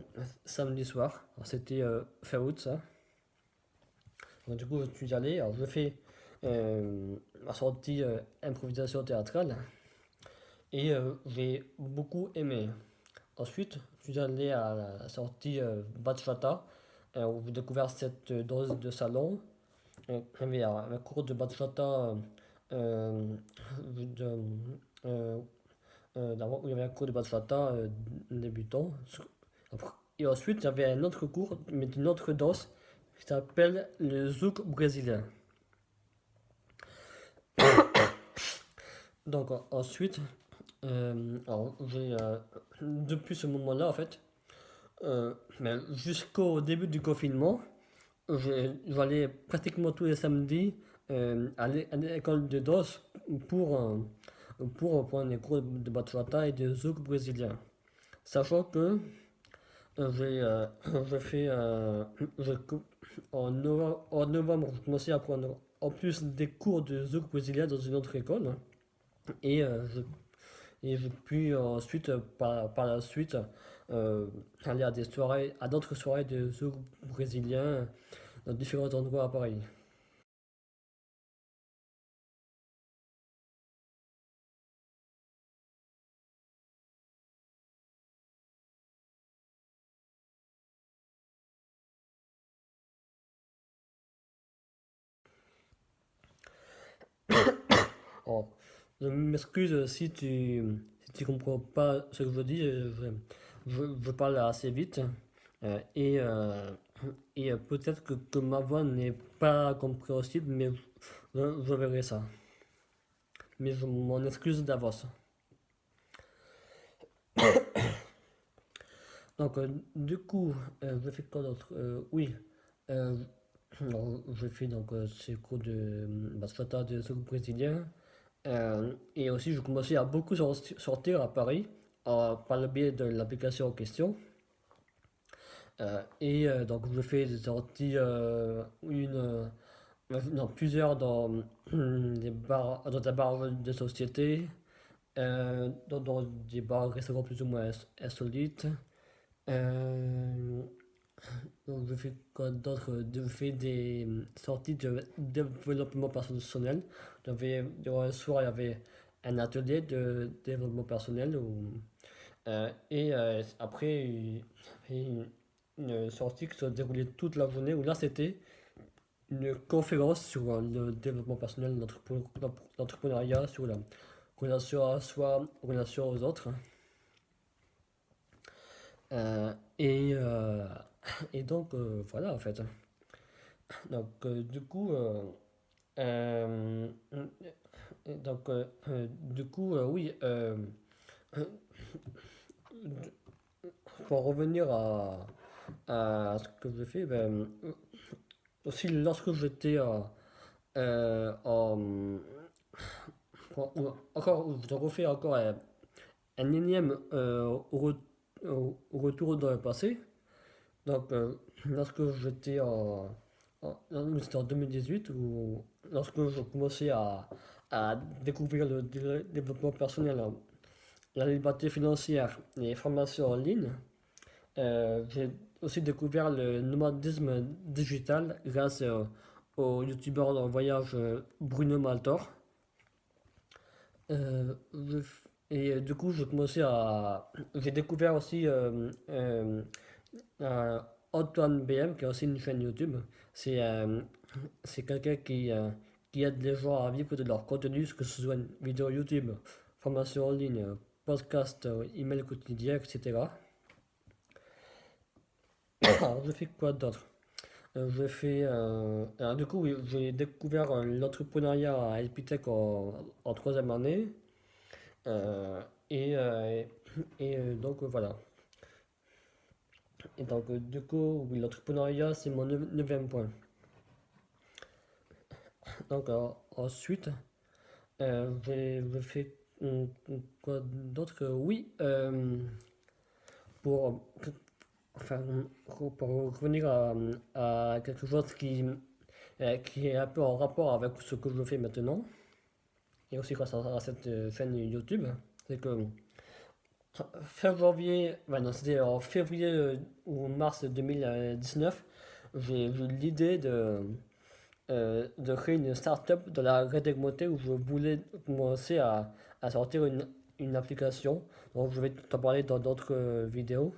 samedi soir. C'était fin août ça. Donc, du coup, je suis allé, alors je fais ma sortie improvisation théâtrale et j'ai beaucoup aimé. Ensuite, je suis allé à la sortie bachata où j'ai découvert cette danse de salon. Il y avait un cours de bachata euh, de, euh, d'abord, il y avait un cours de bachata débutant. Et ensuite, il y avait un autre cours, mais d'une autre danse qui s'appelle le zouk brésilien. Donc ensuite, depuis ce moment-là, en fait, mais jusqu'au début du confinement, j'allais pratiquement tous les samedis à l'école de danse pour, euh, pour prendre des cours de bachata et de zouk brésilien. Sachant que j'ai fait, j'ai co- en novembre, j'ai commencé à prendre en plus des cours de zouk brésilien dans une autre école. Et j'ai pu ensuite, par la suite, euh, aller à des soirées, à d'autres soirées de zouk brésilien dans différents endroits à Paris. Alors, je m'excuse si tu comprends pas ce que je dis, je parle assez vite euh, et, euh, peut-être que ma voix n'est pas compréhensible, mais je verrai ça. Mais je m'en excuse d'avance. Donc, du coup, je fais quoi d'autre? Oui, euh, alors, je fais donc ces cours de bachata de zouk brésilien. Et aussi, je commençais à beaucoup sortir à Paris par le biais de l'application en question. Donc, je fais des sorties, non, plusieurs dans dans des bars de société, dans des bars restaurants plus ou moins insolites. Euh, donc, je fais quoi d'autre? Je fais des sorties de développement personnel. Durant un soir, il y avait un atelier de développement personnel après, il y avait une sortie qui se déroulait toute la journée où là, c'était une conférence sur le développement personnel, l'entrepreneuriat, sur la relation à soi, relation aux autres. Euh, et, euh, et donc, voilà, en fait. Donc, du coup, euh, oui, pour revenir à ce que j'ai fait, aussi lorsque j'étais en, encore, je refais encore un énième au retour dans le passé. Donc, lorsque j'étais c'était en 2018, lorsque je commençais à découvrir le développement personnel, la liberté financière, les formations en ligne. J'ai aussi découvert le nomadisme digital grâce au youtubeur en voyage Bruno Maltor. Du coup, j'ai découvert aussi Antoine BM, qui a aussi une chaîne YouTube. C'est c'est quelqu'un qui aide les gens à vivre de leur contenu, que ce soit une vidéo YouTube, formation en ligne, podcast, email quotidien, etc. Alors, je fais quoi d'autre? Du coup, oui, j'ai découvert l'entrepreneuriat à Epitech en troisième année. Euh, et euh, donc voilà. Et donc du coup, oui, l'entrepreneuriat, c'est mon neuvième point. Donc ensuite, je fais quoi d'autre? Oui, pour, enfin, pour revenir à quelque chose qui est un peu en rapport avec ce que je fais maintenant, et aussi grâce à cette chaîne YouTube, c'est que fin janvier, ouais, non, c'était en février ou mars 2019, j'ai eu l'idée de créer une start-up dans la réalité où je voulais commencer à sortir une application. Donc je vais t'en parler dans d'autres vidéos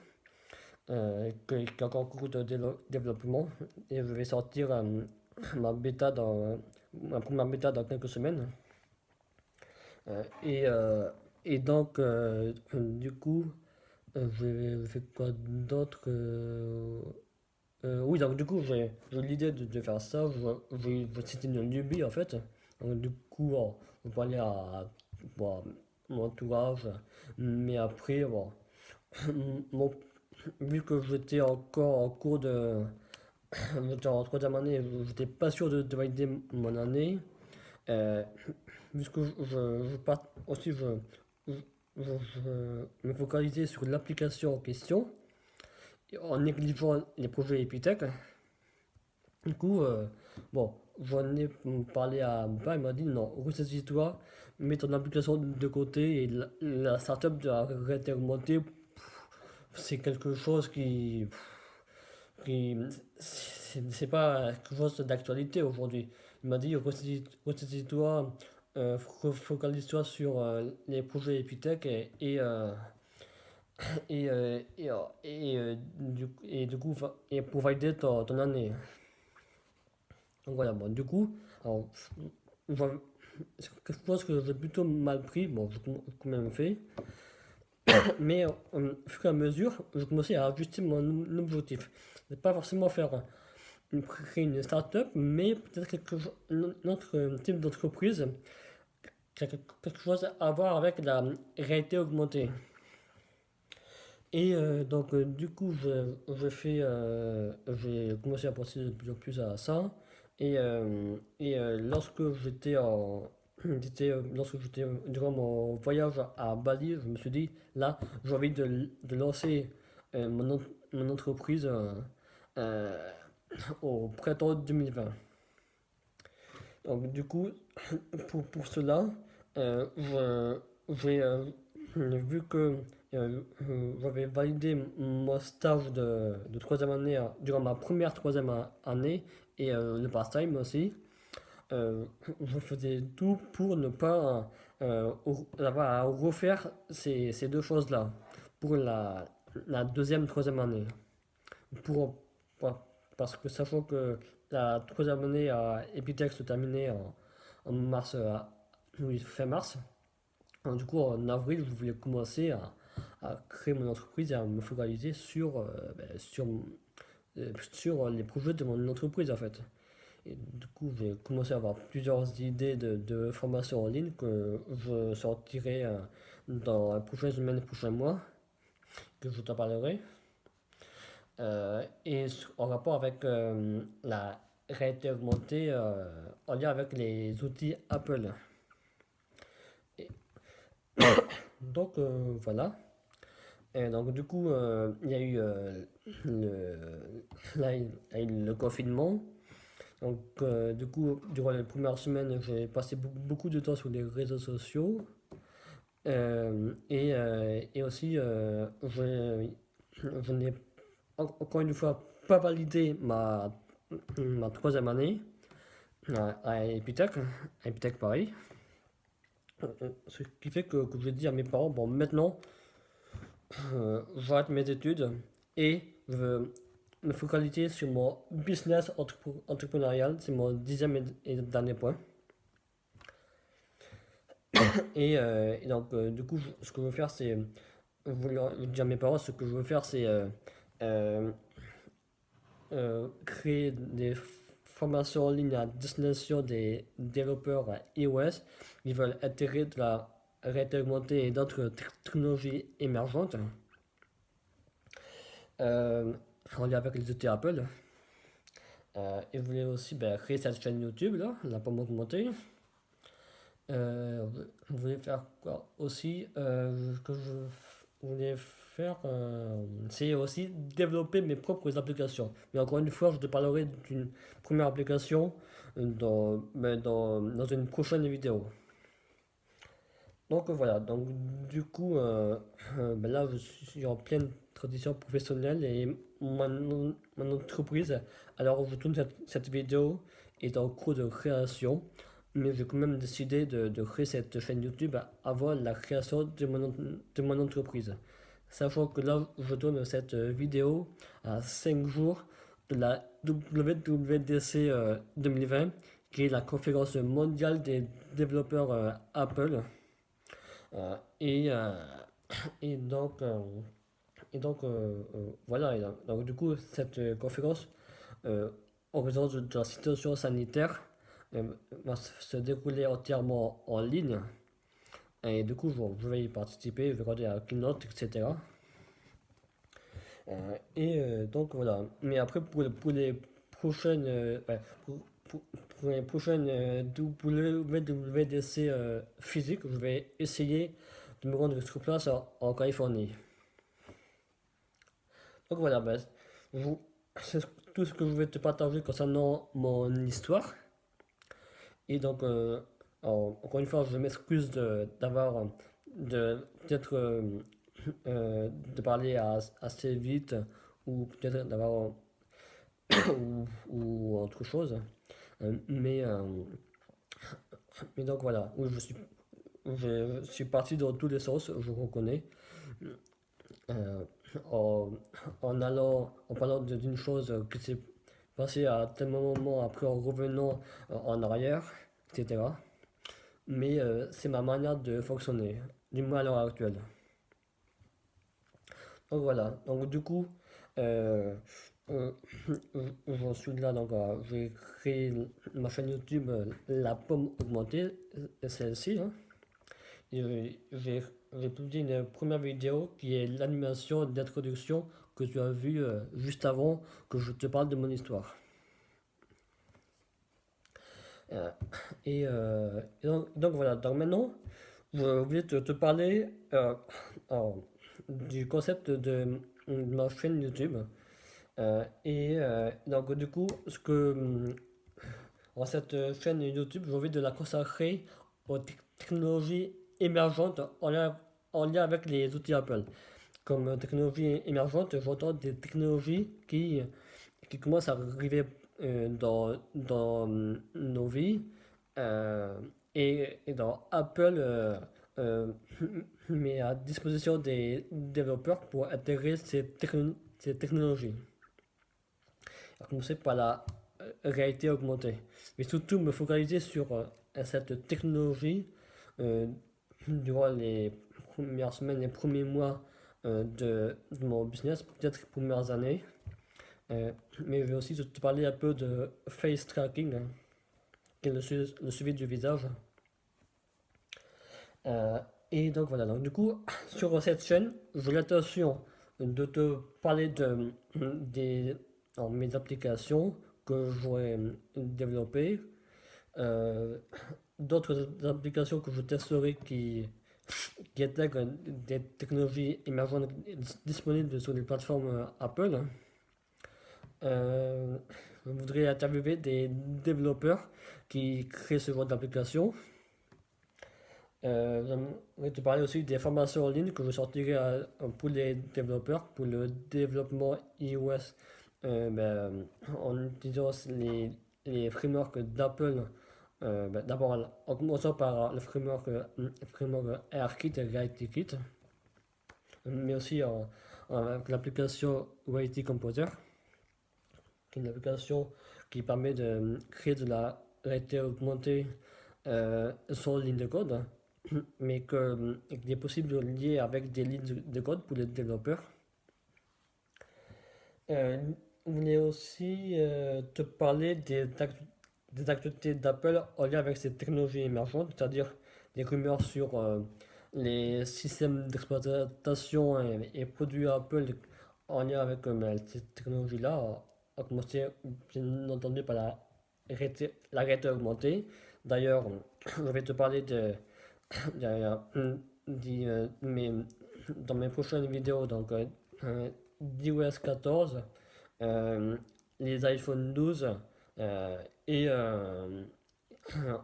qui est encore en cours de développement. Et je vais sortir ma première bêta dans quelques semaines. Euh, et, euh, et donc, du coup, j'ai fait quoi d'autre oui, donc du coup, j'ai l'idée de faire ça. C'était une lubie en fait. Donc, du coup, on parlait à bon, mon entourage. Mais après, bon, mon- vu que j'étais encore en cours de. J'étais en troisième année, j'étais pas sûr de valider mon année. Euh, Puisque je, je me focalisais sur l'application en question, en négligeant les projets Epitech. Du coup, bon, j'en ai parlé à mon père, il m'a dit non, ressaisis-toi, mets ton application de côté et la startup de la réalité augmentée, c'est quelque chose qui c'est pas quelque chose d'actualité aujourd'hui. Il m'a dit ressaisis-toi, focalise-toi sur les projets Epitech et du coup, et pour valider ton année. Donc voilà, bon, du coup, alors, j'en- c'est quelque chose que j'ai plutôt mal pris, bon, j'ai quand même fait, mais au fur et à mesure, je commençais à ajuster mon objectif. C'est pas forcément créer une start-up, mais peut-être un autre type d'entreprise qui a quelque chose à voir avec la réalité augmentée. Et donc, du coup, j'ai commencé à penser de plus en plus à ça. Lorsque lorsque j'étais durant mon voyage à Bali, je me suis dit, là, j'ai envie de lancer mon entreprise euh, au printemps 2020. Donc, du coup, pour cela, j'ai vu que j'avais validé mon stage de troisième année durant ma première troisième année et le part-time aussi. Je faisais tout pour ne pas avoir à refaire ces deux choses-là pour la deuxième, troisième année. Pour, pour- Parce que sachant que la troisième année à Epitech se terminait en mars, oui, fin mars, du coup en avril je voulais commencer à créer mon entreprise et à me focaliser sur les projets de mon entreprise en fait. Et du coup j'ai commencé à avoir plusieurs idées de formation en ligne que je sortirai dans les prochaines semaines, les prochains mois, que je t'en parlerai. En rapport avec la réalité augmentée en lien avec les outils Apple. Et donc voilà. Et donc du coup, il y a eu le confinement. Donc, du coup, durant les premières semaines, j'ai passé beaucoup de temps sur les réseaux sociaux. Et aussi, je n'ai encore une fois pas validé ma troisième année à Epitech Paris. Ce qui fait que je dis à mes parents, bon, maintenant, j'arrête mes études et je veux me focaliser sur mon business entrepreneurial. C'est mon dixième et dernier point. Et donc, du coup, ce que je veux faire, c'est. Je voulais dire à mes parents, ce que je veux faire, c'est euh, créer des formations en ligne à destination des développeurs iOS qui veulent intégrer de la réalité augmentée et d'autres technologies émergentes en lien avec les outils Apple. Et je voulais aussi créer cette chaîne YouTube là, la pomme augmentée. Je voulais faire quoi aussi ce que je voulais faire, c'est aussi développer mes propres applications. Mais encore une fois, je te parlerai d'une première application dans une prochaine vidéo. Donc voilà, donc du coup, là je suis en pleine transition professionnelle et mon entreprise, alors je tourne cette vidéo, est en cours de création, mais j'ai quand même décidé de créer cette chaîne YouTube avant la création de mon entreprise. Sachant que là, je tourne cette vidéo à 5 jours de la WWDC 2020, qui est la conférence mondiale des développeurs Apple. Euh, et, euh, et donc, euh, voilà. Donc, du coup, cette conférence, en raison de la situation sanitaire, va se dérouler entièrement en ligne. Et du coup, je vais y participer, je vais regarder la keynote, etc. Donc voilà. Mais après, pour les prochaines, pour les prochaines WWDC physiques, je vais essayer de me rendre sur place en Californie. Donc voilà, c'est tout ce que je vais te partager concernant mon histoire. Et donc, encore une fois, je m'excuse d'avoir, peut-être, de parler assez vite ou peut-être d'avoir, ou autre chose. Euh, mais, euh, mais donc voilà, oui, je suis parti dans tous les sens, je reconnais. Euh, en, en parlant d'une chose qui s'est passée à tel moment, après en revenant en arrière, etc. Mais c'est ma manière de fonctionner, du moins à l'heure actuelle. Donc voilà, donc du coup, euh, euh, j'en suis là, donc j'ai créé ma chaîne YouTube La Pomme Augmentée, celle-ci, hein. J'ai publié une première vidéo qui est l'animation d'introduction que tu as vue juste avant que je te parle de mon histoire. Euh, donc voilà, donc maintenant, je voulais te parler du concept de ma chaîne YouTube. Donc du coup, dans cette chaîne YouTube, j'ai envie de la consacrer aux technologies émergentes en lien avec les outils Apple. Comme technologie émergente, j'entends des technologies qui commencent à arriver dans nos vies et dans Apple met à disposition des développeurs pour intégrer ces technologies. À commencer par la réalité augmentée. Mais surtout me focaliser sur cette technologie durant les premières semaines, les premiers mois de mon business, peut-être les premières années. Mais je vais aussi te parler un peu de face tracking, hein, qui est le suivi du visage. Et donc voilà, donc du coup, sur cette chaîne, j'ai l'intention de te parler mes applications que j'aurais développées, d'autres applications que je testerai qui intègrent des technologies émergentes disponibles sur les plateformes Apple. Euh, je voudrais interviewer des développeurs qui créent ce genre d'application. J'aimerais te parler aussi des formations en ligne que je sortirai pour les développeurs, pour le développement iOS, en utilisant les frameworks d'Apple. D'abord, en commençant par le framework ARKit et RealityKit, mais aussi avec l'application Reality Composer, qui est une application qui permet de créer de la réalité augmentée sans ligne de code, mais qu'il est possible de lier avec des lignes de code pour les développeurs. Je voulais aussi te parler des actualités d'Apple en lien avec ces technologies émergentes, c'est-à-dire des rumeurs sur les systèmes d'exploitation et produits Apple en lien avec ces technologies-là, à commencer bien entendu par la réalité augmentée. D'ailleurs, je vais te parler dans mes prochaines vidéos, donc d'iOS 14, euh, les iPhone 12 et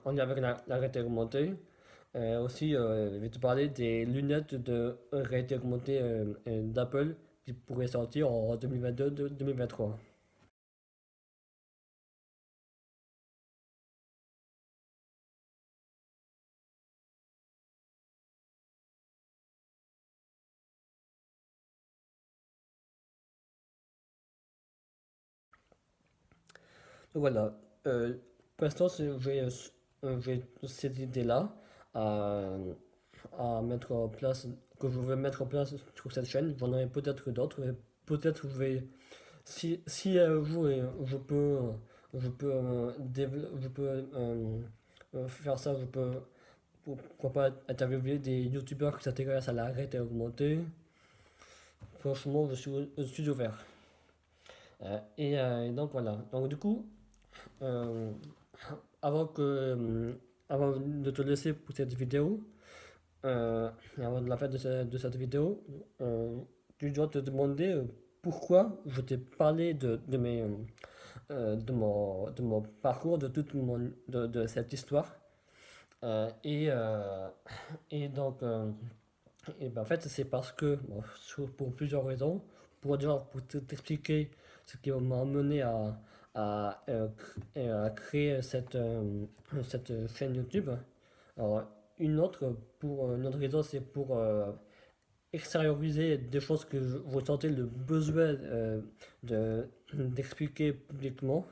on est avec la réalité augmentée. Aussi, je vais te parler des lunettes de réalité augmentée d'Apple qui pourraient sortir en 2022-2023. Donc voilà, pour l'instant, j'ai cette idée-là à, à mettre en place, que je vais mettre en place sur cette chaîne. J'en aurai peut-être d'autres, et peut-être je vais, si un jour je peux faire ça, pourquoi pas interviewer des youtubeurs qui s'intéressent à la réalité augmentée. Franchement, je suis ouvert. Et donc voilà. Donc du coup, euh, avant que, avant de te laisser pour cette vidéo, et avant de la fin de cette vidéo, tu dois te demander pourquoi je t'ai parlé de mon parcours, de cette histoire. Euh, et, euh, et donc, en fait, c'est parce que, bon, pour plusieurs raisons, pour t'expliquer ce qui m'a amené à créer cette chaîne YouTube. Alors, une autre raison, c'est pour extérioriser des choses que je ressentais le besoin d'expliquer publiquement.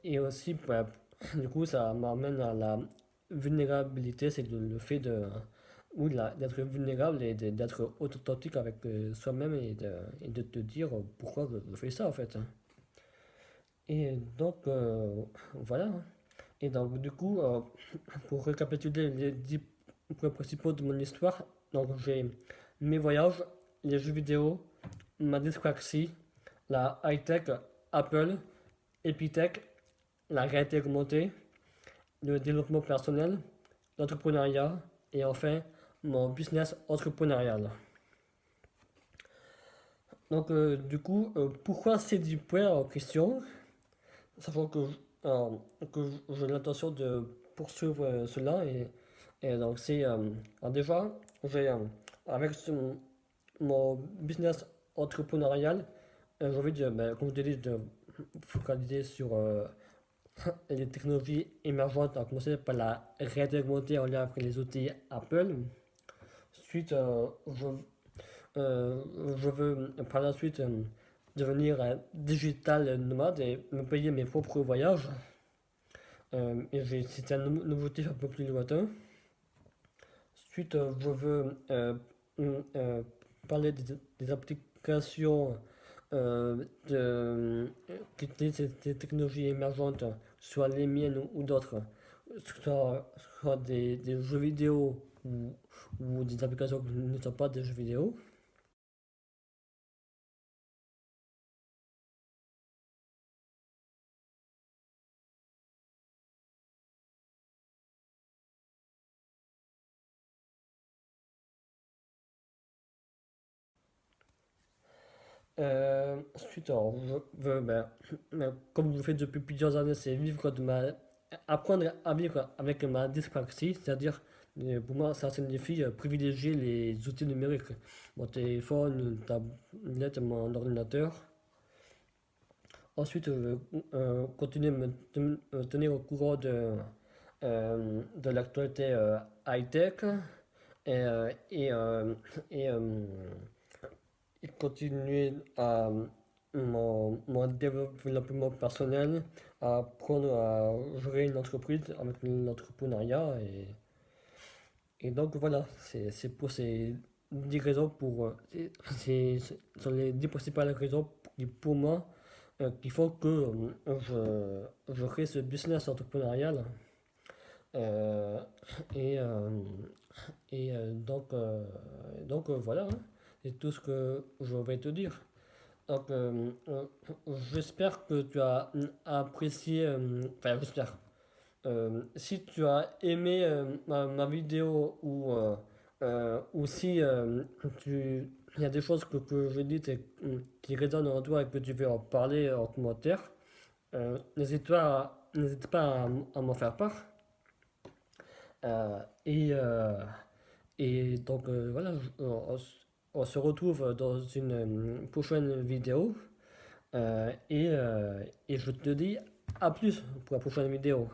Et aussi, bah, du coup, ça m'amène à la vulnérabilité, c'est le fait oui, d'être vulnérable et d'être authentique avec soi-même et de te dire pourquoi je fais ça en fait. Et donc, voilà. Et donc, du coup, pour récapituler les 10 points principaux de mon histoire, donc j'ai mes voyages, les jeux vidéo, ma dyspraxie, la high-tech, Apple, Epitech, la réalité augmentée, le développement personnel, l'entrepreneuriat et enfin mon business entrepreneurial. Donc, du coup, pourquoi ces 10 points en question, sachant euh, que j'ai l'intention de poursuivre cela et donc c'est alors déjà j'ai avec mon business entrepreneurial j'ai envie de comme je te dis de focaliser sur les technologies émergentes, à commencer par la réalité augmentée en lien avec les outils Apple. Ensuite, euh, je veux par la suite devenir un digital nomade et me payer mes propres voyages. C'est un objectif un peu plus lointain. Ensuite, je veux parler des applications qui utilisent ces technologies émergentes, soit les miennes ou d'autres, soit des jeux vidéo ou des applications qui ne sont pas des jeux vidéo. Ensuite, alors, comme je le fais depuis plusieurs années, c'est apprendre à vivre avec ma dyspraxie, c'est-à-dire, pour moi, ça signifie privilégier les outils numériques, mon téléphone, une tablette, mon ordinateur. Ensuite, continuer à me tenir au courant de l'actualité high-tech et, euh, et, euh, et, euh, et continuer à mon développement personnel, à apprendre à gérer une entreprise avec l'entrepreneuriat. Et donc voilà, c'est pour ces 10 raisons ce sont les 10 principales raisons pour moi qui font que je crée ce business entrepreneurial. Euh, et euh, voilà, hein. C'est tout ce que je vais te dire. Donc, j'espère que tu as apprécié, enfin j'espère, si tu as aimé ma vidéo ou si il y a des choses que je dis qui résonnent en toi et que tu veux en parler en commentaire, n'hésite pas à m'en faire part. Euh, et, euh, et donc voilà, on se retrouve dans une prochaine vidéo et je te dis à plus pour la prochaine vidéo.